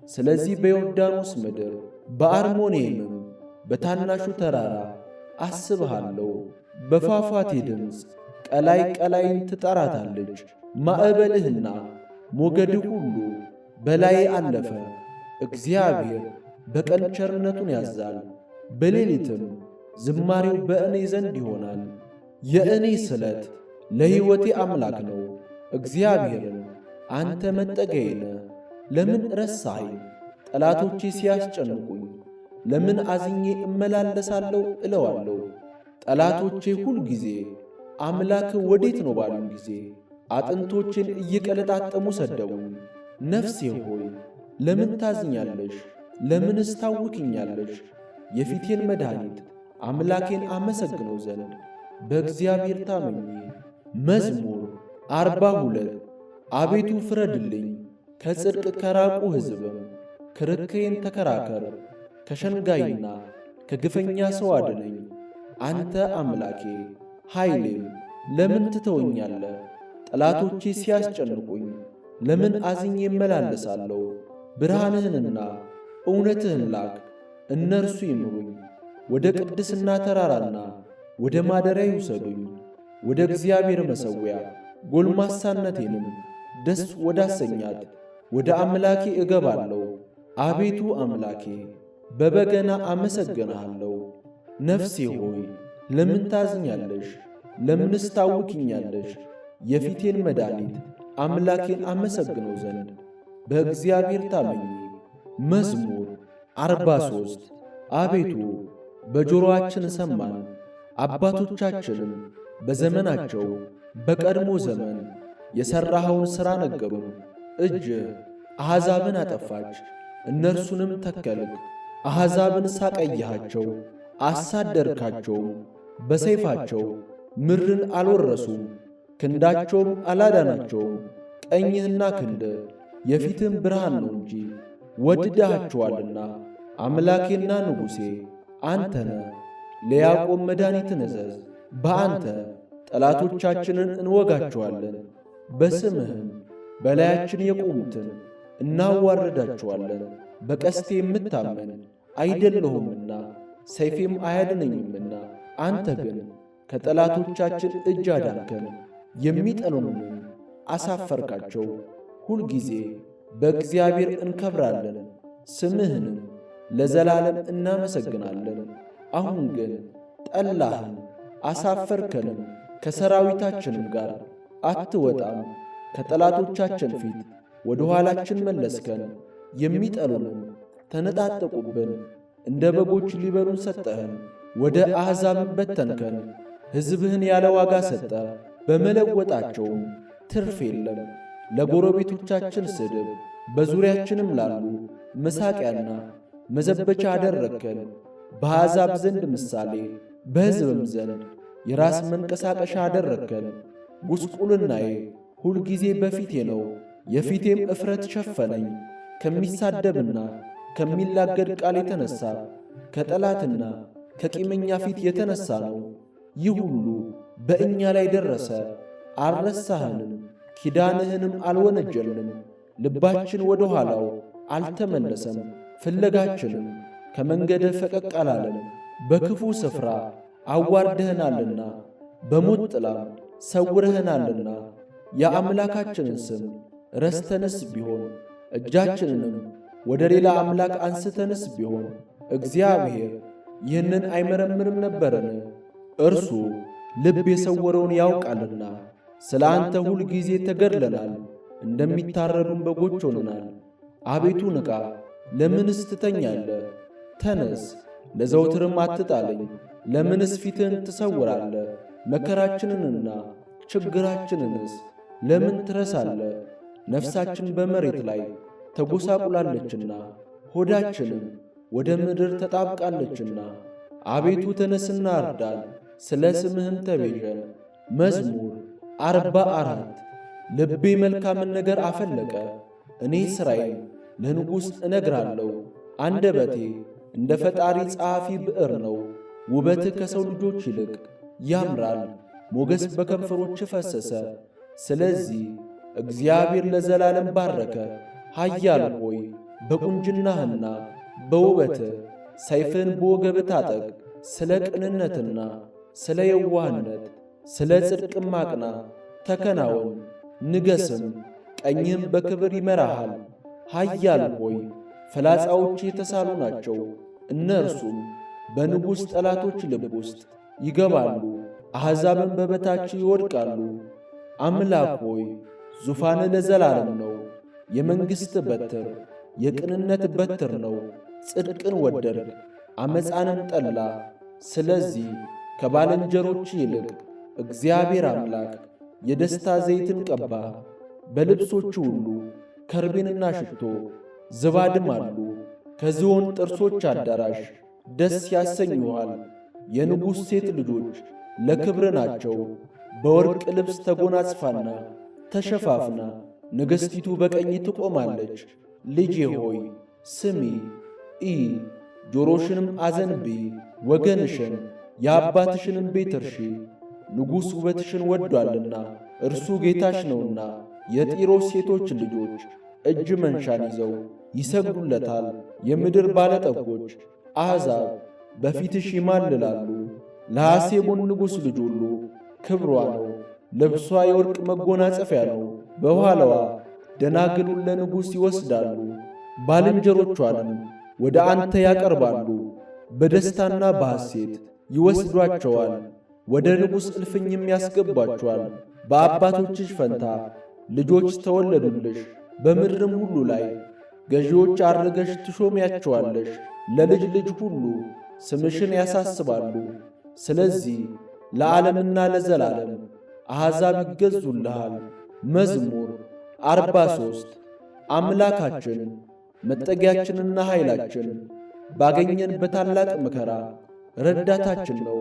[SPEAKER 1] ስለዚህ በዮርዳኖስ ምድር በአርሞንዔምም በታናሹ ተራራ አስብሃለሁ። በፏፏቴ ድምፅ ቀላይ ቀላይን ትጠራታለች። ማዕበልህና ሞገድህ ሁሉ በላዬ አለፈ። እግዚአብሔር በቀን ቸርነቱን ያዛል፣ በሌሊትም ዝማሬው በእኔ ዘንድ ይሆናል። የእኔ ስለት ለሕይወቴ አምላክ ነው። እግዚአብሔርን አንተ መጠጊያዬ ነህ። ለምን ረሳኸኝ? ጠላቶቼ ሲያስጨንቁኝ ለምን አዝኜ እመላለሳለሁ እለዋለሁ። ጠላቶቼ ሁል ጊዜ አምላክ ወዴት ነው ባሉኝ ጊዜ አጥንቶቼን እየቀለጣጠሙ ሰደቡኝ። ነፍሴ ሆይ ለምን ታዝኛለሽ? ለምንስ ታውክኛለሽ? የፊቴን መድኃኒት አምላኬን አመሰግነው ዘንድ በእግዚአብሔር ታመኜ። መዝሙር 42 አቤቱ ፍረድልኝ፣ ከጽድቅ ከራቁ ሕዝብም ክርክሬን ተከራከር። ከሸንጋይና ከግፈኛ ሰው አድነኝ። አንተ አምላኬ ኃይሌም ለምን ትተወኛለህ? ጠላቶቼ ሲያስጨንቁኝ ለምን አዝኜ እመላለሳለሁ? ብርሃንህንና እውነትህን ላክ፣ እነርሱ ይምሩኝ። ወደ ቅድስና ተራራና ወደ ማደሪያ ይውሰዱኝ። ወደ እግዚአብሔር መሠዊያ ጎልማሳነቴንም ደስ ወዳሰኛት ወደ አምላኬ እገባለሁ። አቤቱ አምላኬ በበገና አመሰግንሃለሁ። ነፍሴ ሆይ ለምን ታዝኛለሽ? ለምንስ ታውኪኛለሽ? የፊቴን መድኃኒት አምላኬን አመሰግነው ዘንድ በእግዚአብሔር ታመኜ። መዝሙር 43 አቤቱ በጆሮአችን ሰማን፣ አባቶቻችንም በዘመናቸው በቀድሞ ዘመን የሠራኸውን ሥራ ነገሩን። እጅህ አሕዛብን አጠፋች፣ እነርሱንም ተከልክ። አሕዛብን ሳቀይሃቸው፣ አሳደርካቸውም። በሰይፋቸው ምድርን አልወረሱም፣ ክንዳቸውም አላዳናቸውም። ቀኝህና ክንድህ የፊትም ብርሃን ነው እንጂ ወድደሃቸዋልና። አምላኬና ንጉሴ አንተ ነህ። ለያዕቆብ መድኃኒትን እዘዝ። በአንተ ጠላቶቻችንን እንወጋቸዋለን፣ በስምህም በላያችን የቆሙትን እናዋርዳቸዋለን። በቀስቴ የምታመን አይደለሁምና ሰይፌም አያድነኝምና፣ አንተ ግን ከጠላቶቻችን እጅ አዳንከን፣ የሚጠሉንም አሳፈርካቸው። ሁልጊዜ በእግዚአብሔር እንከብራለን፣ ስምህንም ለዘላለም እናመሰግናለን። አሁን ግን ጠላህን፣ አሳፈርከንም፣ ከሰራዊታችንም ጋር አትወጣም። ከጠላቶቻችን ፊት ወደ ኋላችን መለስከን፣ የሚጠሉንም ተነጣጠቁብን። እንደ በጎች ሊበሉን ሰጠህን፣ ወደ አሕዛብም በተንከን። ሕዝብህን ያለ ዋጋ ሰጠ፣ በመለወጣቸውም ትርፍ የለም። ለጎረቤቶቻችን ስድብ፣ በዙሪያችንም ላሉ መሳቂያና መዘበቻ አደረግከን። በአሕዛብ ዘንድ ምሳሌ፣ በሕዝብም ዘንድ የራስ መንቀሳቀሻ አደረግከን። ጉስቁልናዬ ሁልጊዜ በፊቴ ነው፣ የፊቴም እፍረት ሸፈነኝ። ከሚሳደብና ከሚላገድ ቃል የተነሣ ከጠላትና ከቂመኛ ፊት የተነሣ ነው። ይህ ሁሉ በእኛ ላይ ደረሰ። አልረሳህንም፣ ኪዳንህንም አልወነጀልንም። ልባችን ወደ ኋላው አልተመለሰም፣ ፍለጋችንም ከመንገድህ ፈቀቅ አላለም። በክፉ ስፍራ አዋርደህናልና በሞት ጥላም ሰውረህናልና። የአምላካችንን ስም ረስተንስ ቢሆን እጃችንንም ወደ ሌላ አምላክ አንስተንስ ቢሆን እግዚአብሔር ይህንን አይመረምርም ነበርን? እርሱ ልብ የሰወረውን ያውቃልና። ስለ አንተ ሁል ጊዜ ተገድለናል፣ እንደሚታረዱም በጎች ሆነናል። አቤቱ ንቃ፣ ለምንስ ትተኛለህ? ተነስ፣ ለዘውትርም አትጣለኝ። ለምንስ ፊትህን ትሰውራለህ? መከራችንንና ችግራችንንስ ለምን ትረሳለህ? ነፍሳችን በመሬት ላይ ተጎሳቁላለችና ሆዳችንም ወደ ምድር ተጣብቃለችና። አቤቱ ተነስና እርዳን፣ ስለ ስምህም ተቤዠን። መዝሙር 44 ልቤ መልካምን ነገር አፈለቀ፣ እኔ ሥራዬን ለንጉሥ እነግራለሁ። አንደበቴ እንደ ፈጣሪ ጸሐፊ ብዕር ነው። ውበትህ ከሰው ልጆች ይልቅ ያምራል፣ ሞገስ በከንፈሮች ፈሰሰ። ስለዚህ እግዚአብሔር ለዘላለም ባረከ። ኃያል ሆይ በቁንጅናህና በውበትህ ሰይፍን በወገብህ ታጠቅ። ስለ ቅንነትና ስለ የዋህነት፣ ስለ ጽድቅም አቅና፣ ተከናወን፣ ንገስም፣ ቀኝህም በክብር ይመራሃል። ኃያል ሆይ ፍላጻዎች የተሳሉ ናቸው፣ እነርሱም በንጉሥ ጠላቶች ልብ ውስጥ ይገባሉ፣ አሕዛብም በበታች ይወድቃሉ። አምላክ ሆይ ዙፋን ለዘላለም ነው፣ የመንግሥት በትር የቅንነት በትር ነው። ጽድቅን ወደድህ ዓመፃንም ጠላ። ስለዚህ ከባልንጀሮች ይልቅ እግዚአብሔር አምላክ የደስታ ዘይትን ቀባ። በልብሶቹ ሁሉ ከርቤንና ሽቶ ዝባድም አሉ። ከዝሆን ጥርሶች አዳራሽ ደስ ያሰኙሃል። የንጉሥ ሴት ልጆች ለክብር ናቸው። በወርቅ ልብስ ተጎናጽፋና ተሸፋፍና ንግሥቲቱ በቀኝ ትቆማለች። ልጄ ሆይ ስሚ፣ ጆሮሽንም አዘንቢ፣ ወገንሽን የአባትሽንም ቤት እርሺ። ንጉሥ ውበትሽን ወዷልና እርሱ ጌታሽ ነውና። የጢሮስ ሴቶች ልጆች እጅ መንሻን ይዘው ይሰግዱለታል። የምድር ባለጠጎች አሕዛብ በፊትሽ ይማልላሉ። ለሐሴቦን ንጉሥ ልጅ ሁሉ ክብሯ ነው፣ ልብሷ የወርቅ መጎናጸፊያ ነው። በኋላዋ ደናግሉን ለንጉሥ ይወስዳሉ፣ ባልንጀሮቿንም ወደ አንተ ያቀርባሉ። በደስታና በሐሴት ይወስዷቸዋል፣ ወደ ንጉሥ እልፍኝም ያስገቧቸዋል። በአባቶችሽ ፈንታ ልጆች ተወለዱልሽ፣ በምድርም ሁሉ ላይ ገዢዎች አድርገሽ ትሾሚያቸዋለሽ። ለልጅ ልጅ ሁሉ ስምሽን ያሳስባሉ። ስለዚህ ለዓለምና ለዘላለም አሕዛብ ይገዙልሃል። መዝሙር 43 አምላካችን መጠጊያችንና ኃይላችን ባገኘን በታላቅ መከራ ረዳታችን ነው።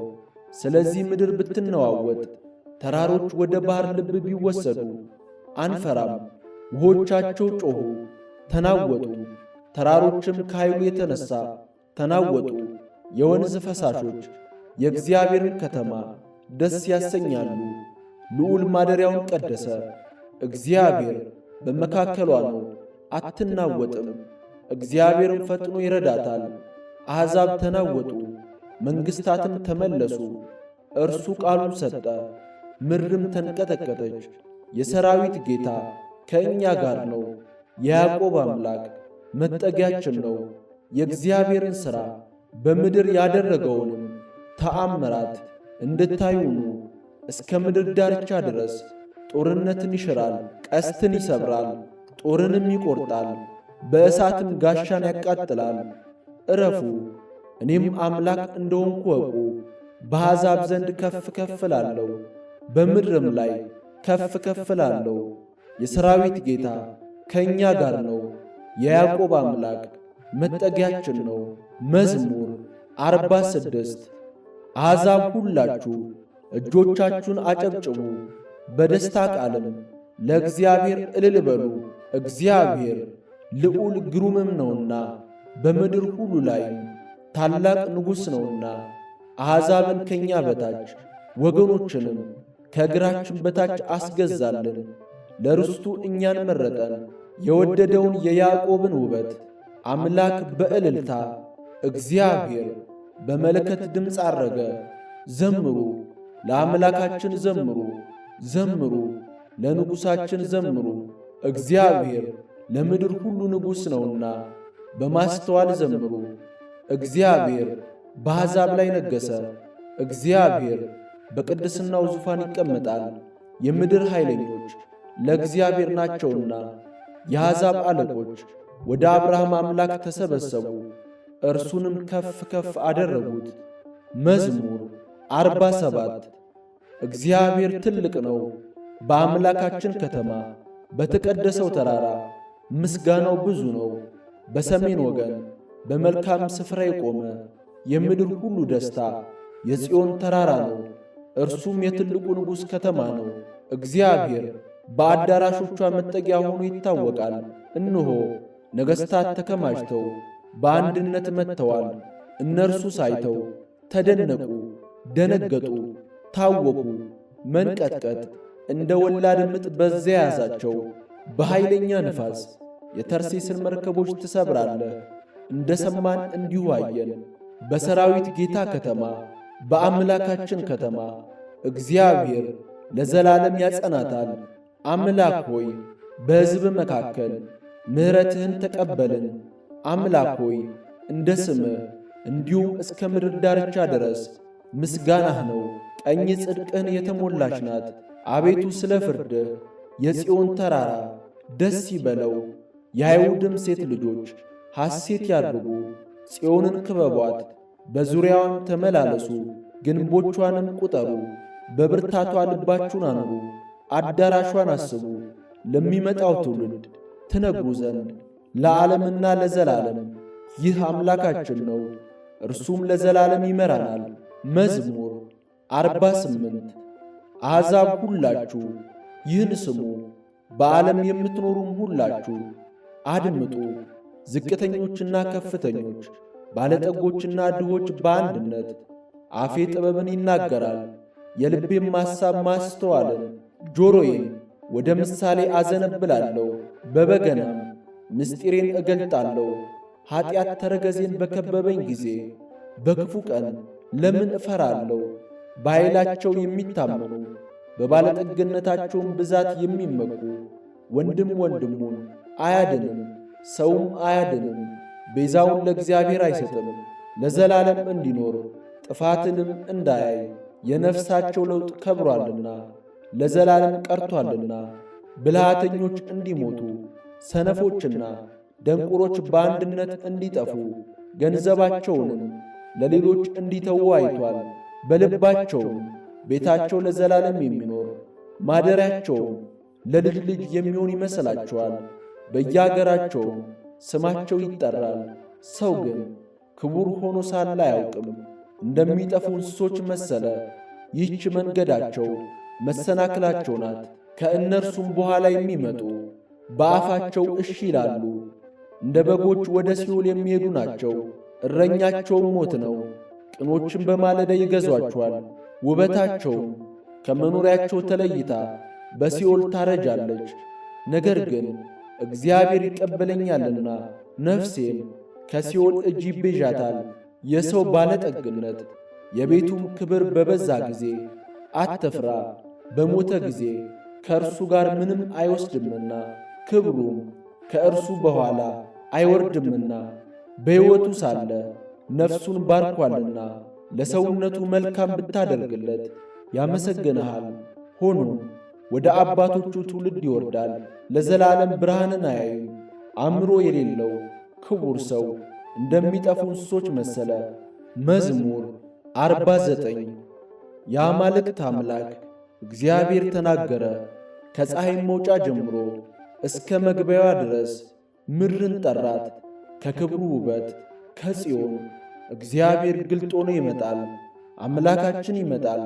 [SPEAKER 1] ስለዚህ ምድር ብትነዋወጥ፣ ተራሮች ወደ ባሕር ልብ ቢወሰዱ አንፈራም። ውኆቻቸው ጮኹ ተናወጡ፣ ተራሮችም ከኃይሉ የተነሣ ተናወጡ። የወንዝ ፈሳሾች የእግዚአብሔርን ከተማ ደስ ያሰኛሉ። ልዑል ማደሪያውን ቀደሰ። እግዚአብሔር በመካከሏ ነው፣ አትናወጥም። እግዚአብሔርም ፈጥኖ ይረዳታል። አሕዛብ ተናወጡ፣ መንግሥታትም ተመለሱ። እርሱ ቃሉን ሰጠ፣ ምድርም ተንቀጠቀጠች። የሰራዊት ጌታ ከእኛ ጋር ነው። የያዕቆብ አምላክ መጠጊያችን ነው። የእግዚአብሔርን ሥራ በምድር ያደረገውንም ተአምራት እንድታዩኑ እስከ ምድር ዳርቻ ድረስ ጦርነትን ይሽራል፣ ቀስትን ይሰብራል፣ ጦርንም ይቈርጣል፣ በእሳትም ጋሻን ያቃጥላል። ዕረፉ፣ እኔም አምላክ እንደሆንኩ እወቁ። በአሕዛብ ዘንድ ከፍ ከፍ እላለሁ፣ በምድርም ላይ ከፍ ከፍ እላለሁ። የሰራዊት ጌታ ከእኛ ጋር ነው፣ የያዕቆብ አምላክ መጠጊያችን ነው። መዝሙር 46 አሕዛብ ሁላችሁ እጆቻችሁን አጨብጭቡ፣ በደስታ ቃልም ለእግዚአብሔር እልል በሉ። እግዚአብሔር ልዑል ግሩምም ነውና በምድር ሁሉ ላይ ታላቅ ንጉሥ ነውና። አሕዛብን ከእኛ በታች ወገኖችንም ከእግራችን በታች አስገዛልን። ለርስቱ እኛን መረጠን፣ የወደደውን የያዕቆብን ውበት። አምላክ በእልልታ እግዚአብሔር በመለከት ድምፅ ዐረገ። ዘምሩ፣ ለአምላካችን ዘምሩ፣ ዘምሩ፣ ለንጉሣችን ዘምሩ። እግዚአብሔር ለምድር ሁሉ ንጉሥ ነውና በማስተዋል ዘምሩ። እግዚአብሔር በአሕዛብ ላይ ነገሠ። እግዚአብሔር በቅድስናው ዙፋን ይቀመጣል። የምድር ኃይለኞች ለእግዚአብሔር ናቸውና የአሕዛብ አለቆች ወደ አብርሃም አምላክ ተሰበሰቡ፣ እርሱንም ከፍ ከፍ አደረጉት። መዝሙር 47 እግዚአብሔር ትልቅ ነው፣ በአምላካችን ከተማ በተቀደሰው ተራራ ምስጋናው ብዙ ነው። በሰሜን ወገን በመልካም ስፍራ የቆመ የምድር ሁሉ ደስታ የጽዮን ተራራ ነው። እርሱም የትልቁ ንጉሥ ከተማ ነው። እግዚአብሔር በአዳራሾቿ መጠጊያ ሆኖ ይታወቃል። እነሆ ነገሥታት ተከማችተው በአንድነት መጥተዋል። እነርሱ ሳይተው ተደነቁ፣ ደነገጡ፣ ታወኩ። መንቀጥቀጥ እንደ ወላድ ምጥ በዚያ ያዛቸው። በኃይለኛ ንፋስ የተርሴስን መርከቦች ትሰብራለህ። እንደ ሰማን እንዲሁ አየን። በሰራዊት ጌታ ከተማ በአምላካችን ከተማ እግዚአብሔር ለዘላለም ያጸናታል። አምላክ ሆይ በሕዝብ መካከል ምሕረትህን ተቀበልን። አምላክ ሆይ እንደ ስምህ እንዲሁም እስከ ምድር ዳርቻ ድረስ ምስጋናህ ነው። ቀኝ ጽድቅህን የተሞላች ናት። አቤቱ ስለ ፍርድህ የጽዮን ተራራ ደስ ይበለው፣ የአይሁድም ሴት ልጆች ሐሴት ያድርጉ። ጽዮንን ክበቧት፣ በዙሪያዋም ተመላለሱ፣ ግንቦቿንም ቁጠሩ። በብርታቷ ልባችሁን አኑሩ፣ አዳራሿን አስቡ። ለሚመጣው ትውልድ ትነግሩ ዘንድ ለዓለምና ለዘላለም ይህ አምላካችን ነው፣ እርሱም ለዘላለም ይመራናል። መዝሙር 48 አሕዛብ ሁላችሁ ይህን ስሙ፣ በዓለም የምትኖሩም ሁላችሁ አድምጡ። ዝቅተኞችና ከፍተኞች፣ ባለጠጎችና ድሆች በአንድነት አፌ ጥበብን ይናገራል፣ የልቤም ሐሳብ ማስተዋልን። ጆሮዬን ወደ ምሳሌ አዘነብላለሁ፣ በበገናም ምስጢሬን እገልጣለሁ። ኀጢአት ተረገዜን በከበበኝ ጊዜ በክፉ ቀን ለምን እፈራለሁ? በኃይላቸው የሚታመኑ በባለጠግነታቸውም ብዛት የሚመኩ ወንድም ወንድሙን አያድንም፣ ሰውም አያድንም። ቤዛውን ለእግዚአብሔር አይሰጥም፣ ለዘላለም እንዲኖር ጥፋትንም እንዳያይ። የነፍሳቸው ለውጥ ከብሮአልና ለዘላለም ቀርቶአልና። ብልሃተኞች እንዲሞቱ ሰነፎችና ደንቆሮች በአንድነት እንዲጠፉ ገንዘባቸውንም ለሌሎች እንዲተዉ አይቶአል። በልባቸውም ቤታቸው ለዘላለም የሚኖር ማደሪያቸውም ለልጅ ልጅ የሚሆን ይመስላቸዋል። በየአገራቸውም ስማቸው ይጠራል። ሰው ግን ክቡር ሆኖ ሳለ አያውቅም፣ እንደሚጠፉ እንስሶች መሰለ። ይህች መንገዳቸው መሰናክላቸው ናት። ከእነርሱም በኋላ የሚመጡ በአፋቸው እሺ ይላሉ። እንደ በጎች ወደ ሲኦል የሚሄዱ ናቸው፣ እረኛቸውም ሞት ነው። ቅኖችም በማለዳ ይገዟቸዋል፣ ውበታቸውም ከመኖሪያቸው ተለይታ በሲኦል ታረጃለች። ነገር ግን እግዚአብሔር ይቀበለኛልና ነፍሴም ከሲኦል እጅ ይቤዣታል። የሰው ባለጠግነት የቤቱም ክብር በበዛ ጊዜ አትፍራ፣ በሞተ ጊዜ ከእርሱ ጋር ምንም አይወስድምና ክብሩም ከእርሱ በኋላ አይወርድምና። በሕይወቱ ሳለ ነፍሱን ባርኳልና ለሰውነቱ መልካም ብታደርግለት ያመሰግንሃል። ሆኖም ወደ አባቶቹ ትውልድ ይወርዳል፣ ለዘላለም ብርሃንን አያይም። አእምሮ የሌለው ክቡር ሰው እንደሚጠፉ እንስሶች መሰለ። መዝሙር 49 የአማልክት አምላክ እግዚአብሔር ተናገረ። ከፀሐይ መውጫ ጀምሮ እስከ መግቢያዋ ድረስ ምድርን ጠራት። ከክብሩ ውበት ከጽዮን እግዚአብሔር ግልጥ ሆኖ ይመጣል። አምላካችን ይመጣል፣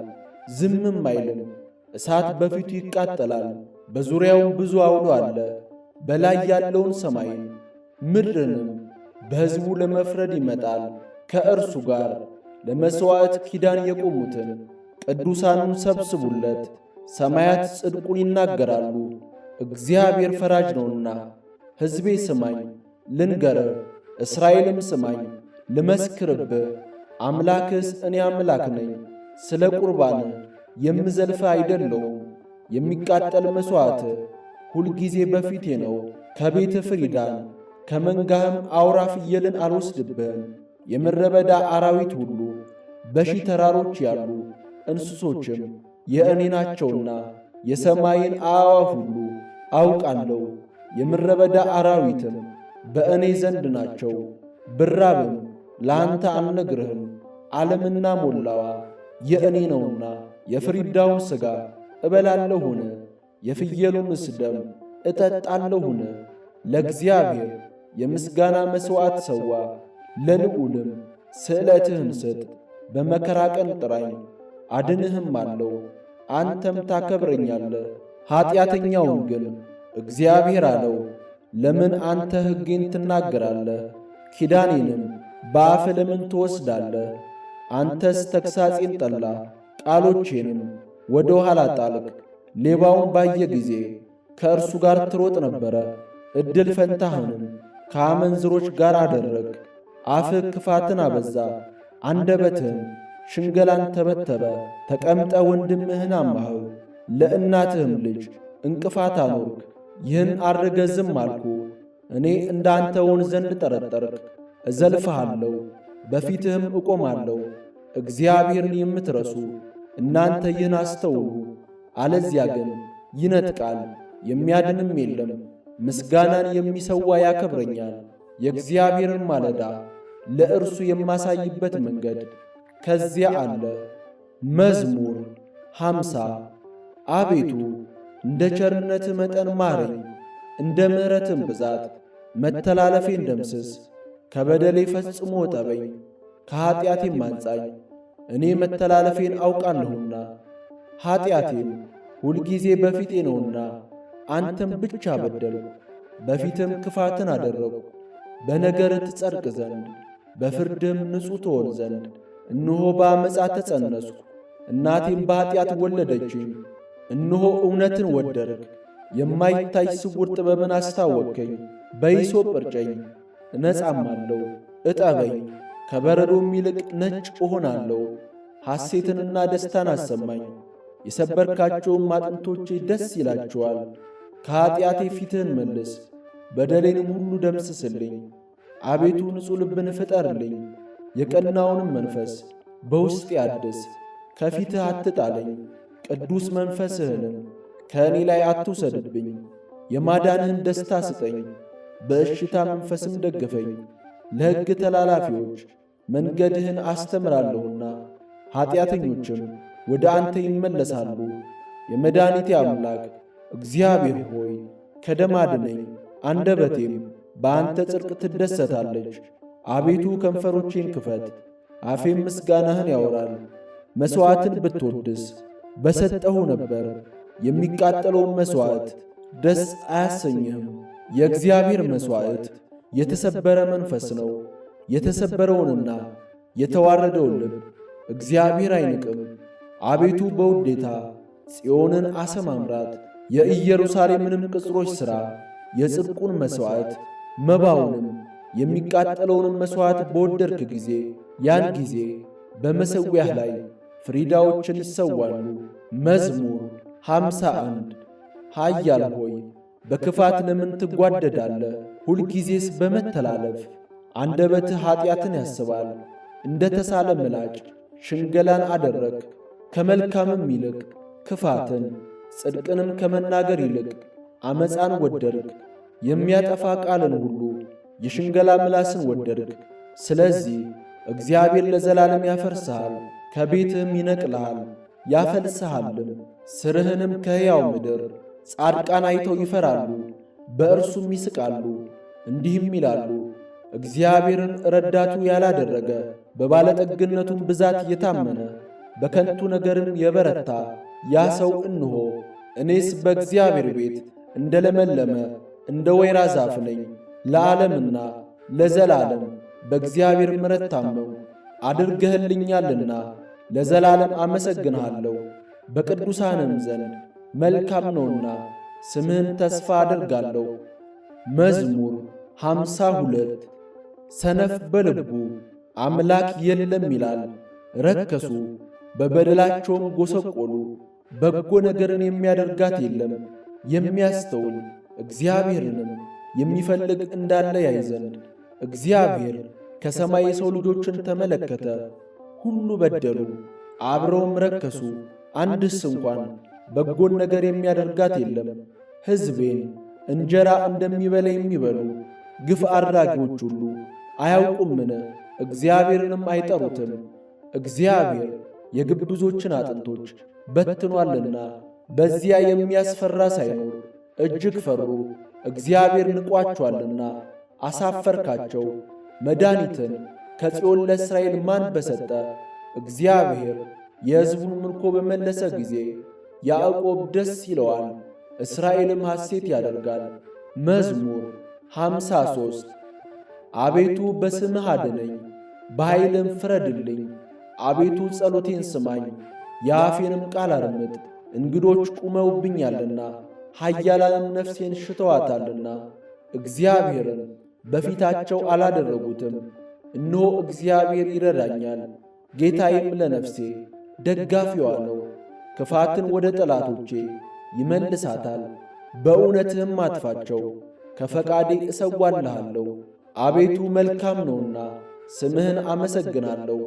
[SPEAKER 1] ዝምም አይልም። እሳት በፊቱ ይቃጠላል፣ በዙሪያውም ብዙ አውሎ አለ። በላይ ያለውን ሰማይን ምድርንም በሕዝቡ ለመፍረድ ይመጣል። ከእርሱ ጋር ለመሥዋዕት ኪዳን የቆሙትን ቅዱሳኑን ሰብስቡለት። ሰማያት ጽድቁን ይናገራሉ፣ እግዚአብሔር ፈራጅ ነውና። ሕዝቤ ስማኝ ልንገርህ፣ እስራኤልም ስማኝ ልመስክርብህ። አምላክስ እኔ አምላክ ነኝ። ስለ ቁርባንህ የምዘልፍ አይደለሁም። የሚቃጠል መሥዋዕት ሁልጊዜ በፊቴ ነው። ከቤት ፍሪዳን ከመንጋህም አውራ ፍየልን አልወስድብህም። የምድረ በዳ አራዊት ሁሉ በሺህ ተራሮች ያሉ እንስሶችም የእኔ ናቸውና የሰማይን አዕዋፍ ሁሉ አውቃለሁ። የምድረ በዳ አራዊትም በእኔ ዘንድ ናቸው። ብራብም ለአንተ አልነግርህም። ዓለምና ሞላዋ የእኔ ነውና የፍሪዳውን ሥጋ እበላለሁን? የፍየሉንስ ደም እጠጣለሁን? ለእግዚአብሔር የምስጋና መሥዋዕት ሰዋ፣ ለልዑልም ስእለትህን ስጥ። በመከራ ቀን ጥራኝ አድንህም አለው፣ አንተም ታከብረኛለህ። ኀጢአተኛውን ግን እግዚአብሔር አለው፣ ለምን አንተ ሕጌን ትናገራለህ? ኪዳኔንም በአፍ ለምን ትወስዳለህ? አንተስ ተግሣጼን ጠላ፣ ቃሎቼንም ወደ ኋላ ጣልቅ። ሌባውን ባየ ጊዜ ከእርሱ ጋር ትሮጥ ነበረ፣ ዕድል ፈንታህንም ከአመንዝሮች ጋር አደረግ። አፍህ ክፋትን አበዛ፣ አንደበትህም ሽንገላን ተበተበ። ተቀምጠ ወንድምህን አማኸው፣ ለእናትህም ልጅ እንቅፋት አኖርክ። ይህን አድርገ ዝም አልኩ። እኔ እንዳንተ ሆን ዘንድ ጠረጠርክ። እዘልፍሃለሁ፣ በፊትህም እቆማለሁ። እግዚአብሔርን የምትረሱ እናንተ ይህን አስተውሉ። አለዚያ ግን ይነጥቃል፣ የሚያድንም የለም። ምስጋናን የሚሰዋ ያከብረኛል። የእግዚአብሔርን ማለዳ ለእርሱ የማሳይበት መንገድ ከዚያ አለ። መዝሙር 50 አቤቱ እንደ ቸርነትህ መጠን ማረኝ፣ እንደ ምሕረትም ብዛት መተላለፌን ደምስስ። ከበደሌ ፈጽሞ እጠበኝ፣ ከኀጢአቴም አንጻኝ። እኔ መተላለፌን አውቃለሁና ኀጢአቴም ሁልጊዜ በፊቴ ነውና። አንተም ብቻ በደልሁ፣ በፊትም ክፋትን አደረግሁ። በነገርህ ትጸድቅ ዘንድ በፍርድም ንጹሕ ትሆን ዘንድ እነሆ በዓመፃ ተጸነስሁ፣ እናቴም በኀጢአት ወለደችኝ። እነሆ እውነትን ወደድክ፣ የማይታይ ስውር ጥበብን አስታወቅከኝ። በሂሶጵ እርጨኝ እነጻማለሁ፣ እጠበኝ፣ ከበረዶም ይልቅ ነጭ እሆናለሁ። ሐሴትንና ደስታን አሰማኝ፣ የሰበርካቸውም አጥንቶቼ ደስ ይላቸዋል። ከኀጢአቴ ፊትህን መልስ፣ በደሌንም ሁሉ ደምስስልኝ። አቤቱ ንጹሕ ልብን ፍጠርልኝ፣ የቀናውንም መንፈስ በውስጤ አድስ። ከፊትህ አትጣለኝ፣ ቅዱስ መንፈስህንም ከእኔ ላይ አትውሰድብኝ። የማዳንህን ደስታ ስጠኝ፣ በእሽታ መንፈስም ደግፈኝ። ለሕግ ተላላፊዎች መንገድህን አስተምራለሁና ኀጢአተኞችም ወደ አንተ ይመለሳሉ። የመድኃኒቴ አምላክ እግዚአብሔር ሆይ ከደም አድነኝ፣ አንደበቴም በአንተ ጽድቅ ትደሰታለች። አቤቱ ከንፈሮቼን ክፈት፣ አፌም ምስጋናህን ያወራል። መሥዋዕትን ብትወድስ በሰጠሁ ነበር፣ የሚቃጠለውን መሥዋዕት ደስ አያሰኝህም። የእግዚአብሔር መሥዋዕት የተሰበረ መንፈስ ነው። የተሰበረውንና የተዋረደውን ልብ እግዚአብሔር አይንቅም። አቤቱ በውዴታ ጽዮንን አሰማምራት፣ የኢየሩሳሌምንም ቅጽሮች ሥራ። የጽድቁን መሥዋዕት መባውንም የሚቃጠለውንም መሥዋዕት በወደድክ ጊዜ ያን ጊዜ በመሠዊያህ ላይ ፍሪዳዎችን ይሰዋሉ። መዝሙር 51 ኃያል ሆይ በክፋት ለምን ትጓደዳለህ? ሁልጊዜስ በመተላለፍ አንደበትህ ኀጢአትን ያስባል። እንደ ተሳለ ምላጭ ሽንገላን አደረግ። ከመልካምም ይልቅ ክፋትን፣ ጽድቅንም ከመናገር ይልቅ ዓመፃን ወደድክ። የሚያጠፋ ቃልን ሁሉ የሽንገላ ምላስን ወደድክ። ስለዚህ እግዚአብሔር ለዘላለም ያፈርስሃል፣ ከቤትህም ይነቅልሃል ያፈልስሃልም፣ ሥርህንም ከሕያው ምድር። ጻድቃን አይተው ይፈራሉ፣ በእርሱም ይስቃሉ፣ እንዲህም ይላሉ፣ እግዚአብሔርን ረዳቱ ያላደረገ በባለጠግነቱም ብዛት የታመነ በከንቱ ነገርም የበረታ ያ ሰው እንሆ እኔስ በእግዚአብሔር ቤት እንደ ለመለመ እንደ ወይራ ዛፍ ነኝ። ለዓለምና ለዘላለም በእግዚአብሔር ምሕረት ታመው አድርገህልኛልና ለዘላለም አመሰግንሃለሁ። በቅዱሳንም ዘንድ መልካም ነውና ስምህን ተስፋ አደርጋለሁ። መዝሙር 52 ሰነፍ በልቡ አምላክ የለም ይላል። ረከሱ፣ በበደላቸውም ጐሰቈሉ። በጎ ነገርን የሚያደርጋት የለም። የሚያስተውል እግዚአብሔርንም የሚፈልግ እንዳለ ያይ ዘንድ እግዚአብሔር ከሰማይ የሰው ልጆችን ተመለከተ። ሁሉ በደሉ፣ አብረውም ረከሱ፣ አንድስ እንኳን በጎን ነገር የሚያደርጋት የለም። ሕዝቤን እንጀራ እንደሚበላ የሚበሉ ግፍ አድራጊዎች ሁሉ አያውቁምን? እግዚአብሔርንም አይጠሩትም። እግዚአብሔር የግብዞችን አጥንቶች በትኗልና በዚያ የሚያስፈራ ሳይኖር እጅግ ፈሩ። እግዚአብሔር ንቋቸዋልና አሳፈርካቸው። መድኃኒትን ከጽዮን ለእስራኤል ማን በሰጠ? እግዚአብሔር የሕዝቡን ምርኮ በመለሰ ጊዜ ያዕቆብ ደስ ይለዋል፣ እስራኤልም ሐሴት ያደርጋል። መዝሙር 53 አቤቱ በስምህ አድነኝ፣ በኃይልም ፍረድልኝ። አቤቱ ጸሎቴን ስማኝ፣ የአፌንም ቃል አድምጥ። እንግዶች ቁመውብኛልና ኃያላንም ነፍሴን ሽተዋታልና እግዚአብሔርን በፊታቸው አላደረጉትም። እነሆ እግዚአብሔር ይረዳኛል፣ ጌታዬም ለነፍሴ ደጋፊዋ ነው። ክፋትን ወደ ጠላቶቼ ይመልሳታል። በእውነትህም አጥፋቸው፣ ከፈቃዴ እሰዋልሃለሁ። አቤቱ መልካም ነውና ስምህን አመሰግናለሁ።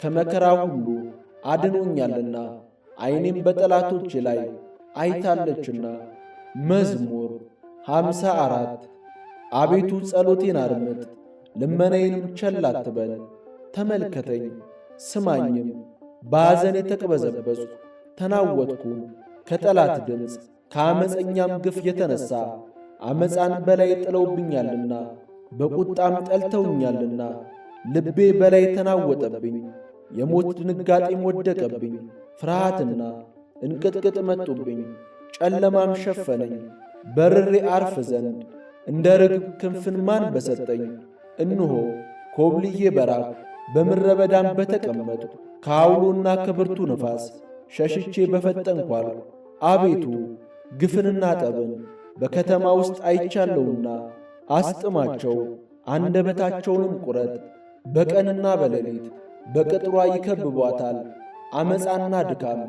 [SPEAKER 1] ከመከራ ሁሉ አድኖኛልና ዐይኔም በጠላቶቼ ላይ አይታለችና። መዝሙር 54 አቤቱ ጸሎቴን አድምጥ፣ ልመናዬንም ቸል አትበል። ተመልከተኝ ስማኝም፣ በሐዘን የተቅበዘበዝኩ ተናወጥኩም። ከጠላት ድምፅ ከዓመፀኛም ግፍ የተነሣ ዓመፃን በላይ ጥለውብኛልና በቁጣም ጠልተውኛልና። ልቤ በላይ ተናወጠብኝ፣ የሞት ድንጋጤም ወደቀብኝ። ፍርሃትና እንቅጥቅጥ መጡብኝ፣ ጨለማም ሸፈነኝ። በርሬ አርፍ ዘንድ እንደ ርግብ ክንፍን ማን በሰጠኝ? እንሆ ኮብልዬ በራቅ በምድረ በዳም በተቀመጥሁ፣ ከዐውሎና ከብርቱ ነፋስ ሸሽቼ በፈጠንኳል። አቤቱ ግፍንና ጠብን በከተማ ውስጥ አይቻለሁና አስጥማቸው፣ አንደበታቸውንም ቁረጥ። በቀንና በሌሊት በቅጥሯ ይከብቧታል። ዓመፃና ድካም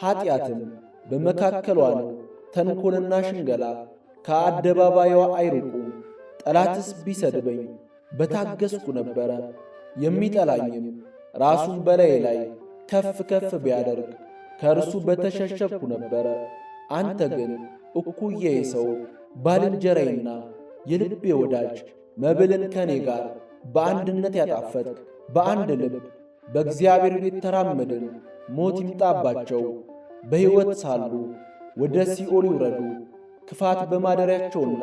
[SPEAKER 1] ኀጢአትም በመካከሏ ነው። ተንኰልና ሽንገላ ከአደባባይዋ አይርቁ። ጠላትስ ቢሰድበኝ በታገሥኩ ነበረ። የሚጠላኝም ራሱን በላዬ ላይ ከፍ ከፍ ቢያደርግ ከእርሱ በተሸሸግሁ ነበረ። አንተ ግን እኩያዬ ሰው፣ ባልንጀራዬና የልቤ ወዳጅ፣ መብልን ከእኔ ጋር በአንድነት ያጣፈጥክ በአንድ ልብ በእግዚአብሔር ቤት ተራመድን። ሞት ይምጣባቸው፣ በሕይወት ሳሉ ወደ ሲኦል ይውረዱ። ክፋት በማደሪያቸውና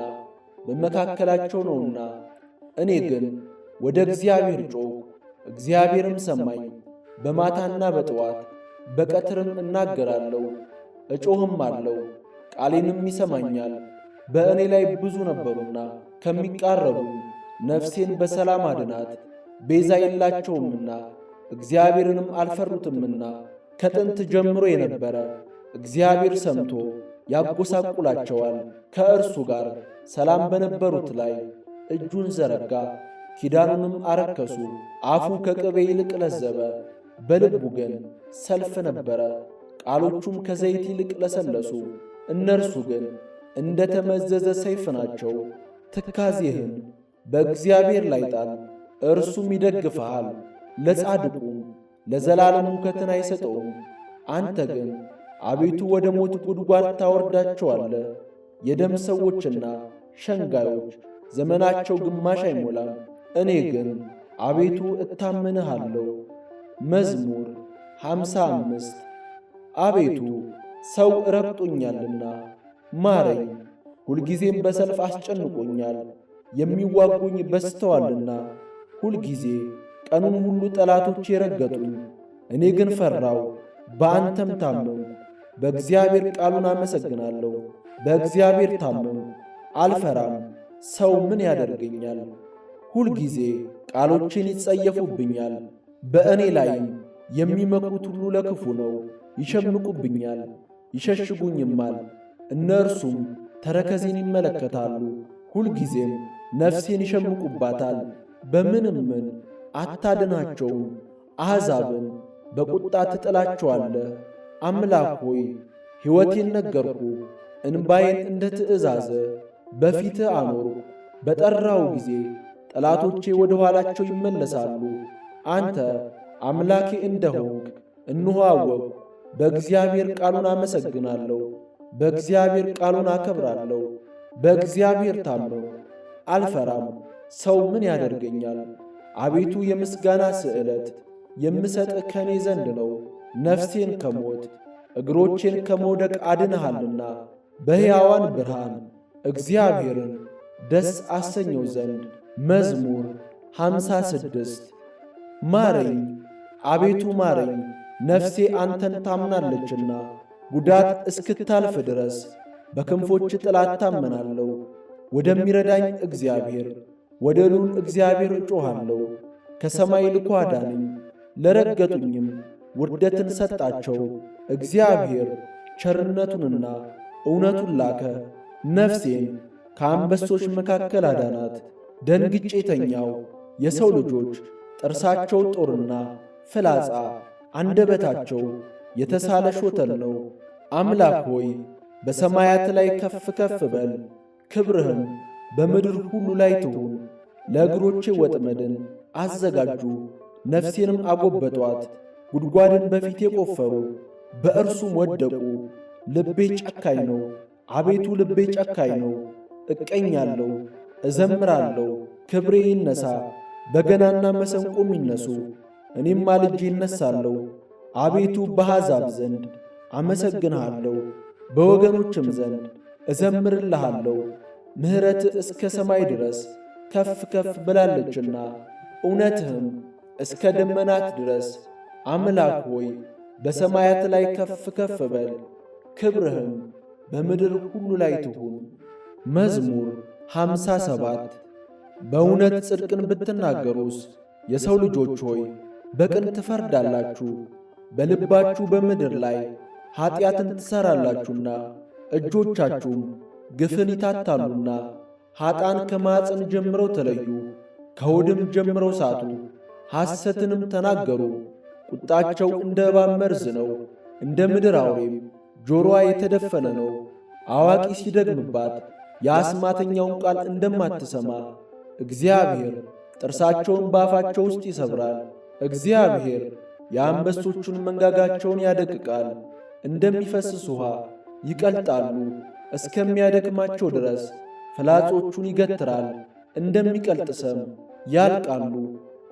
[SPEAKER 1] በመካከላቸው ነውና። እኔ ግን ወደ እግዚአብሔር ጮኽሁ፣ እግዚአብሔርም ሰማኝ። በማታና በጥዋት በቀትርም እናገራለሁ፣ እጮኽም አለው፣ ቃሌንም ይሰማኛል። በእኔ ላይ ብዙ ነበሩና ከሚቃረቡ ነፍሴን በሰላም አድናት። ቤዛ የላቸውምና እግዚአብሔርንም አልፈሩትምና። ከጥንት ጀምሮ የነበረ እግዚአብሔር ሰምቶ ያጐሳቁላቸዋል። ከእርሱ ጋር ሰላም በነበሩት ላይ እጁን ዘረጋ፣ ኪዳኑንም አረከሱ። አፉ ከቅቤ ይልቅ ለዘበ፣ በልቡ ግን ሰልፍ ነበረ። ቃሎቹም ከዘይት ይልቅ ለሰለሱ፣ እነርሱ ግን እንደ ተመዘዘ ሰይፍ ናቸው። ትካዜህን በእግዚአብሔር ላይ ጣል፣ እርሱም ይደግፍሃል። ለጻድቁም ለዘላለም ሁከትን አይሰጠውም። አንተ ግን አቤቱ ወደ ሞት ጉድጓድ ታወርዳቸዋለህ። የደም ሰዎችና ሸንጋዮች ዘመናቸው ግማሽ አይሞላም። እኔ ግን አቤቱ እታመንሃለሁ። መዝሙር 55 አቤቱ ሰው ረግጦኛልና ማረኝ፣ ሁልጊዜም በሰልፍ አስጨንቆኛል። የሚዋጉኝ በዝተዋልና ሁልጊዜ ቀኑን ሁሉ ጠላቶቼ ረገጡኝ። እኔ ግን ፈራው፣ በአንተም ታመንሁ። በእግዚአብሔር ቃሉን አመሰግናለሁ። በእግዚአብሔር ታመንሁ፣ አልፈራም። ሰው ምን ያደርገኛል? ሁልጊዜ ቃሎቼን ይጸየፉብኛል። በእኔ ላይም የሚመክሩት ሁሉ ለክፉ ነው። ይሸምቁብኛል፣ ይሸሽጉኝማል። እነርሱም ተረከዜን ይመለከታሉ፣ ሁልጊዜም ነፍሴን ይሸምቁባታል። በምንም ምን አታድናቸውም። አሕዛብን በቁጣ ትጥላቸዋለህ። አምላክ ሆይ ሕይወቴን ነገርኩ፣ እንባዬን እንደ ትእዛዘ በፊትህ አኖርሁ። በጠራው ጊዜ ጠላቶቼ ወደ ኋላቸው ይመለሳሉ። አንተ አምላኬ እንደሆንክ እንሆ አወቅሁ። በእግዚአብሔር ቃሉን አመሰግናለሁ፣ በእግዚአብሔር ቃሉን አከብራለሁ። በእግዚአብሔር ታመንሁ፣ አልፈራም። ሰው ምን ያደርገኛል? አቤቱ የምስጋና ስእለት የምሰጥህ ከኔ ዘንድ ነው። ነፍሴን ከሞት እግሮቼን ከመውደቅ አድነሃልና በሕያዋን ብርሃን እግዚአብሔርን ደስ አሰኘው ዘንድ። መዝሙር 56 ማረኝ አቤቱ ማረኝ፣ ነፍሴ አንተን ታምናለችና። ጉዳት እስክታልፍ ድረስ በክንፎች ጥላ እታመናለሁ። ወደሚረዳኝ እግዚአብሔር ወደ ልዑል እግዚአብሔር እጮኻለሁ። ከሰማይ ልኮ አዳነኝ፣ ለረገጡኝም ውርደትን ሰጣቸው። እግዚአብሔር ቸርነቱንና እውነቱን ላከ፣ ነፍሴን ከአንበሶች መካከል አዳናት። ደንግጬ ተኛው። የሰው ልጆች ጥርሳቸው ጦርና ፍላጻ፣ አንደበታቸው የተሳለ ሾተል ነው። አምላክ ሆይ በሰማያት ላይ ከፍ ከፍ በል፣ ክብርህም በምድር ሁሉ ላይ ትሁን። ለእግሮቼ ወጥመድን አዘጋጁ፣ ነፍሴንም አጎበጧት። ጉድጓድን በፊቴ ቆፈሩ፣ በእርሱም ወደቁ። ልቤ ጨካኝ ነው፣ አቤቱ ልቤ ጨካኝ ነው። እቀኛለሁ፣ እዘምራለሁ፣ ክብሬ ይነሣ፣ በገናና መሰንቆም ይነሱ። እኔም ማልጄ ይነሣለሁ። አቤቱ በአሕዛብ ዘንድ አመሰግንሃለሁ፣ በወገኖችም ዘንድ እዘምርልሃለሁ። ምሕረት እስከ ሰማይ ድረስ ከፍ ከፍ ብላለችና እውነትህም እስከ ደመናት ድረስ። አምላክ ሆይ በሰማያት ላይ ከፍ ከፍ በል፣ ክብርህም በምድር ሁሉ ላይ ትሁን። መዝሙር 57 በእውነት ጽድቅን ብትናገሩስ የሰው ልጆች ሆይ በቅን ትፈርዳላችሁ። በልባችሁ በምድር ላይ ኀጢአትን ትሠራላችሁና እጆቻችሁም ግፍን ይታታሉና። ኀጣን ከማዕፀን ጀምረው ተለዩ፣ ከሆድም ጀምረው ሳቱ። ሐሰትንም ተናገሩ፣ ቁጣቸው እንደ እባብ መርዝ ነው፣ እንደ ምድር አውሬም ጆሮዋ የተደፈነ ነው። አዋቂ ሲደግምባት የአስማተኛውን ቃል እንደማትሰማ እግዚአብሔር ጥርሳቸውን በአፋቸው ውስጥ ይሰብራል። እግዚአብሔር የአንበሶቹን መንጋጋቸውን ያደቅቃል፣ እንደሚፈስስ ውኃ ይቀልጣሉ እስከሚያደክማቸው ድረስ። ፍላጾቹን ይገትራል፣ እንደሚቀልጥ ሰም ያልቃሉ።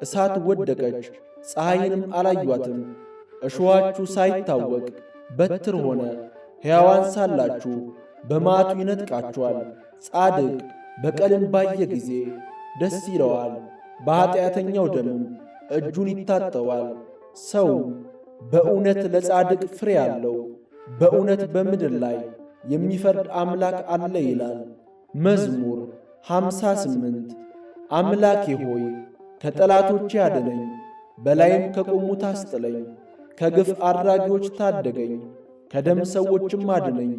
[SPEAKER 1] እሳት ወደቀች፣ ፀሐይንም አላዩአትም። እሾኻችሁ ሳይታወቅ በትር ሆነ። ሕያዋን ሳላችሁ በመዓቱ ይነጥቃችኋል። ጻድቅ በቀልን ባየ ጊዜ ደስ ይለዋል፣ በኀጢአተኛው ደምም እጁን ይታጠባል። ሰው በእውነት ለጻድቅ ፍሬ አለው፣ በእውነት በምድር ላይ የሚፈርድ አምላክ አለ ይላል። መዝሙር 58 አምላኬ ሆይ ከጠላቶቼ አድነኝ፣ በላይም ከቆሙት አስጥለኝ። ከግፍ አድራጊዎች ታደገኝ፣ ከደም ሰዎችም አድነኝ።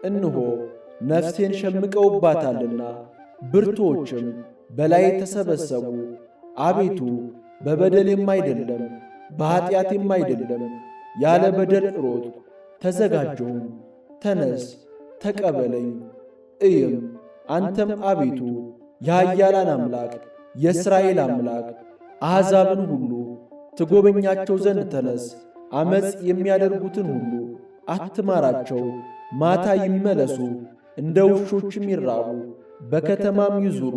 [SPEAKER 1] እንሆ ነፍሴን ሸምቀውባታልና ብርቱዎችም በላይ ተሰበሰቡ። አቤቱ በበደሌም አይደለም በኀጢአቴም አይደለም፣ ያለ በደል ሮጥሁ ተዘጋጀሁም። ተነስ ተቀበለኝ እይም። አንተም አቤቱ የኃያላን አምላክ የእስራኤል አምላክ አሕዛብን ሁሉ ትጎበኛቸው ዘንድ ተነስ። ዓመፅ የሚያደርጉትን ሁሉ አትማራቸው። ማታ ይመለሱ፣ እንደ ውሾችም ይራቡ፣ በከተማም ይዙሩ።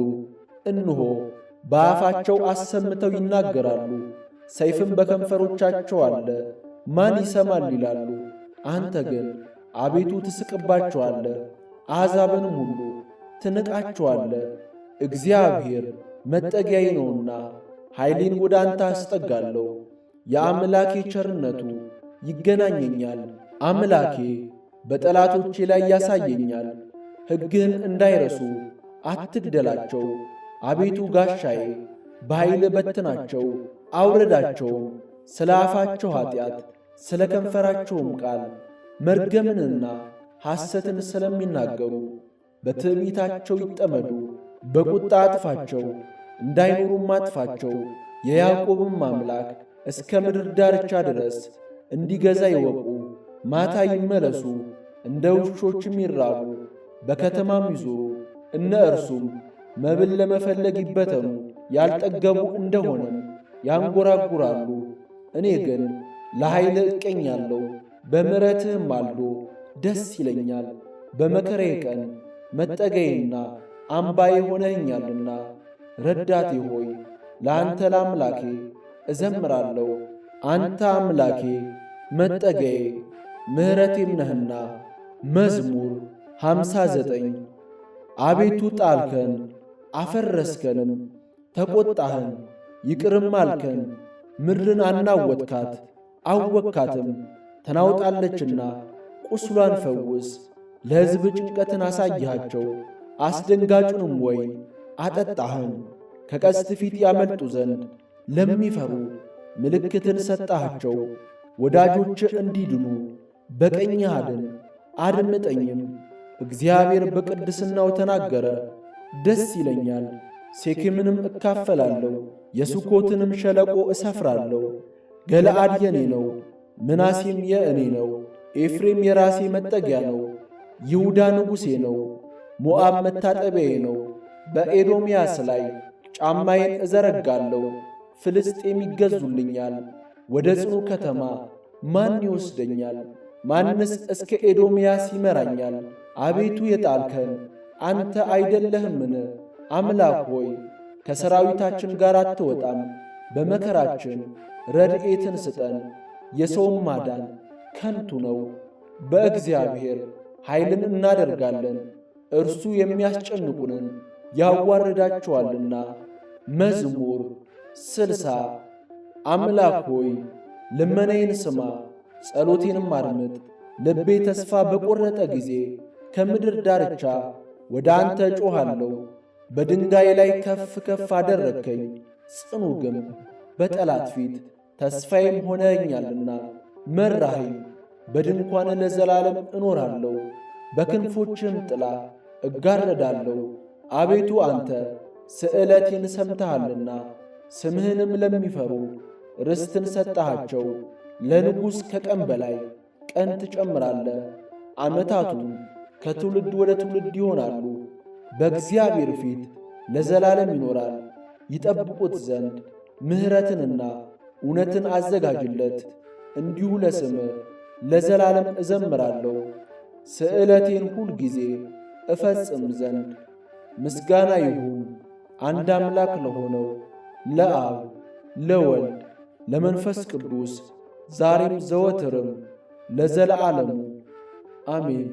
[SPEAKER 1] እንሆ በአፋቸው አሰምተው ይናገራሉ፣ ሰይፍም በከንፈሮቻቸው አለ፣ ማን ይሰማል ይላሉ። አንተ ግን አቤቱ ትስቅባቸዋለህ፣ አሕዛብንም ሁሉ ትንቃቸዋለህ። እግዚአብሔር መጠጊያዬ ነውና ኃይሌን ወደ አንተ አስጠጋለሁ። የአምላኬ ቸርነቱ ይገናኘኛል። አምላኬ በጠላቶቼ ላይ ያሳየኛል። ሕግህን እንዳይረሱ አትግደላቸው። አቤቱ ጋሻዬ በኃይል በትናቸው፣ አውረዳቸውም። ስለ አፋቸው ኀጢአት ስለ ከንፈራቸውም ቃል መርገምንና ሐሰትን ስለሚናገሩ በትዕቢታቸው ይጠመዱ። በቁጣ አጥፋቸው፣ እንዳይኖሩም አጥፋቸው። የያዕቆብም አምላክ እስከ ምድር ዳርቻ ድረስ እንዲገዛ ይወቁ። ማታ ይመለሱ፣ እንደ ውሾችም ይራቡ፣ በከተማም ይዙሩ። እነ እርሱም መብል ለመፈለግ ይበተኑ፣ ያልጠገቡ እንደሆነም ያንጎራጉራሉ። እኔ ግን ለኃይል እቀኛለሁ፣ በምሕረትህም አልዶ ደስ ይለኛል። በመከራዬ ቀን መጠገዬና አምባዬ ሆነኸኛልና። ረዳቴ ሆይ ለአንተ ለአምላኬ እዘምራለሁ። አንተ አምላኬ መጠገዬ ምሕረቴም ነህና። መዝሙር 59 አቤቱ ጣልከን አፈረስከንም፣ ተቈጣህን ይቅርም አልከን። ምድርን አናወጥካት አወካትም፣ ተናውጣለችና ቁስሏን ፈውስ። ለሕዝብ ጭንቀትን አሳይሃቸው፣ አስደንጋጩንም ወይን አጠጣህን። ከቀስት ፊት ያመልጡ ዘንድ ለሚፈሩ ምልክትን ሰጣሃቸው። ወዳጆች እንዲድኑ በቀኝህ አድን፣ አድምጠኝም። እግዚአብሔር በቅድስናው ተናገረ፣ ደስ ይለኛል። ሴኬምንም እካፈላለሁ፣ የሱኮትንም ሸለቆ እሰፍራለሁ። ገለዓድ የኔ ነው፣ ምናሴም የእኔ ነው። ኤፍሬም የራሴ መጠጊያ ነው። ይሁዳ ንጉሴ ነው፣ ሞዓብ መታጠቢያዬ ነው። በኤዶምያስ ላይ ጫማዬን እዘረጋለሁ። ፍልስጤም ይገዙልኛል። ወደ ጽኑ ከተማ ማን ይወስደኛል? ማንስ እስከ ኤዶምያስ ይመራኛል? አቤቱ የጣልከን አንተ አይደለህምን? አምላክ ሆይ ከሰራዊታችን ጋር አትወጣም። በመከራችን ረድኤትን ስጠን። የሰውም ማዳን ከንቱ ነው። በእግዚአብሔር ኃይልን እናደርጋለን። እርሱ የሚያስጨንቁንን ያዋርዳቸዋልና። መዝሙር 60 አምላክ ሆይ ልመናዬን ስማ፣ ጸሎቴንም አድምጥ። ልቤ ተስፋ በቈረጠ ጊዜ ከምድር ዳርቻ ወደ አንተ እጮኻለሁ። በድንጋይ ላይ ከፍ ከፍ አደረግከኝ፣ ጽኑ ግንብ በጠላት ፊት ተስፋዬም ሆነኸኛልና። መራኸኝ፣ በድንኳን ለዘላለም እኖራለሁ። በክንፎችህም ጥላ እጋረዳለሁ። አቤቱ አንተ ስእለቴን ሰምተሃልና፣ ስምህንም ለሚፈሩ ርስትን ሰጠሃቸው። ለንጉሥ ከቀን በላይ ቀን ትጨምራለህ፣ ዓመታቱም ከትውልድ ወደ ትውልድ ይሆናሉ። በእግዚአብሔር ፊት ለዘላለም ይኖራል። ይጠብቁት ዘንድ ምሕረትንና እውነትን አዘጋጅለት። እንዲሁ ለስምህ ለዘላለም እዘምራለሁ፣ ስእለቴን ሁል ጊዜ እፈጽም ዘንድ። ምስጋና ይሁን አንድ አምላክ ለሆነው ለአብ ለወልድ ለመንፈስ ቅዱስ ዛሬም ዘወትርም ለዘለዓለሙ አሜን።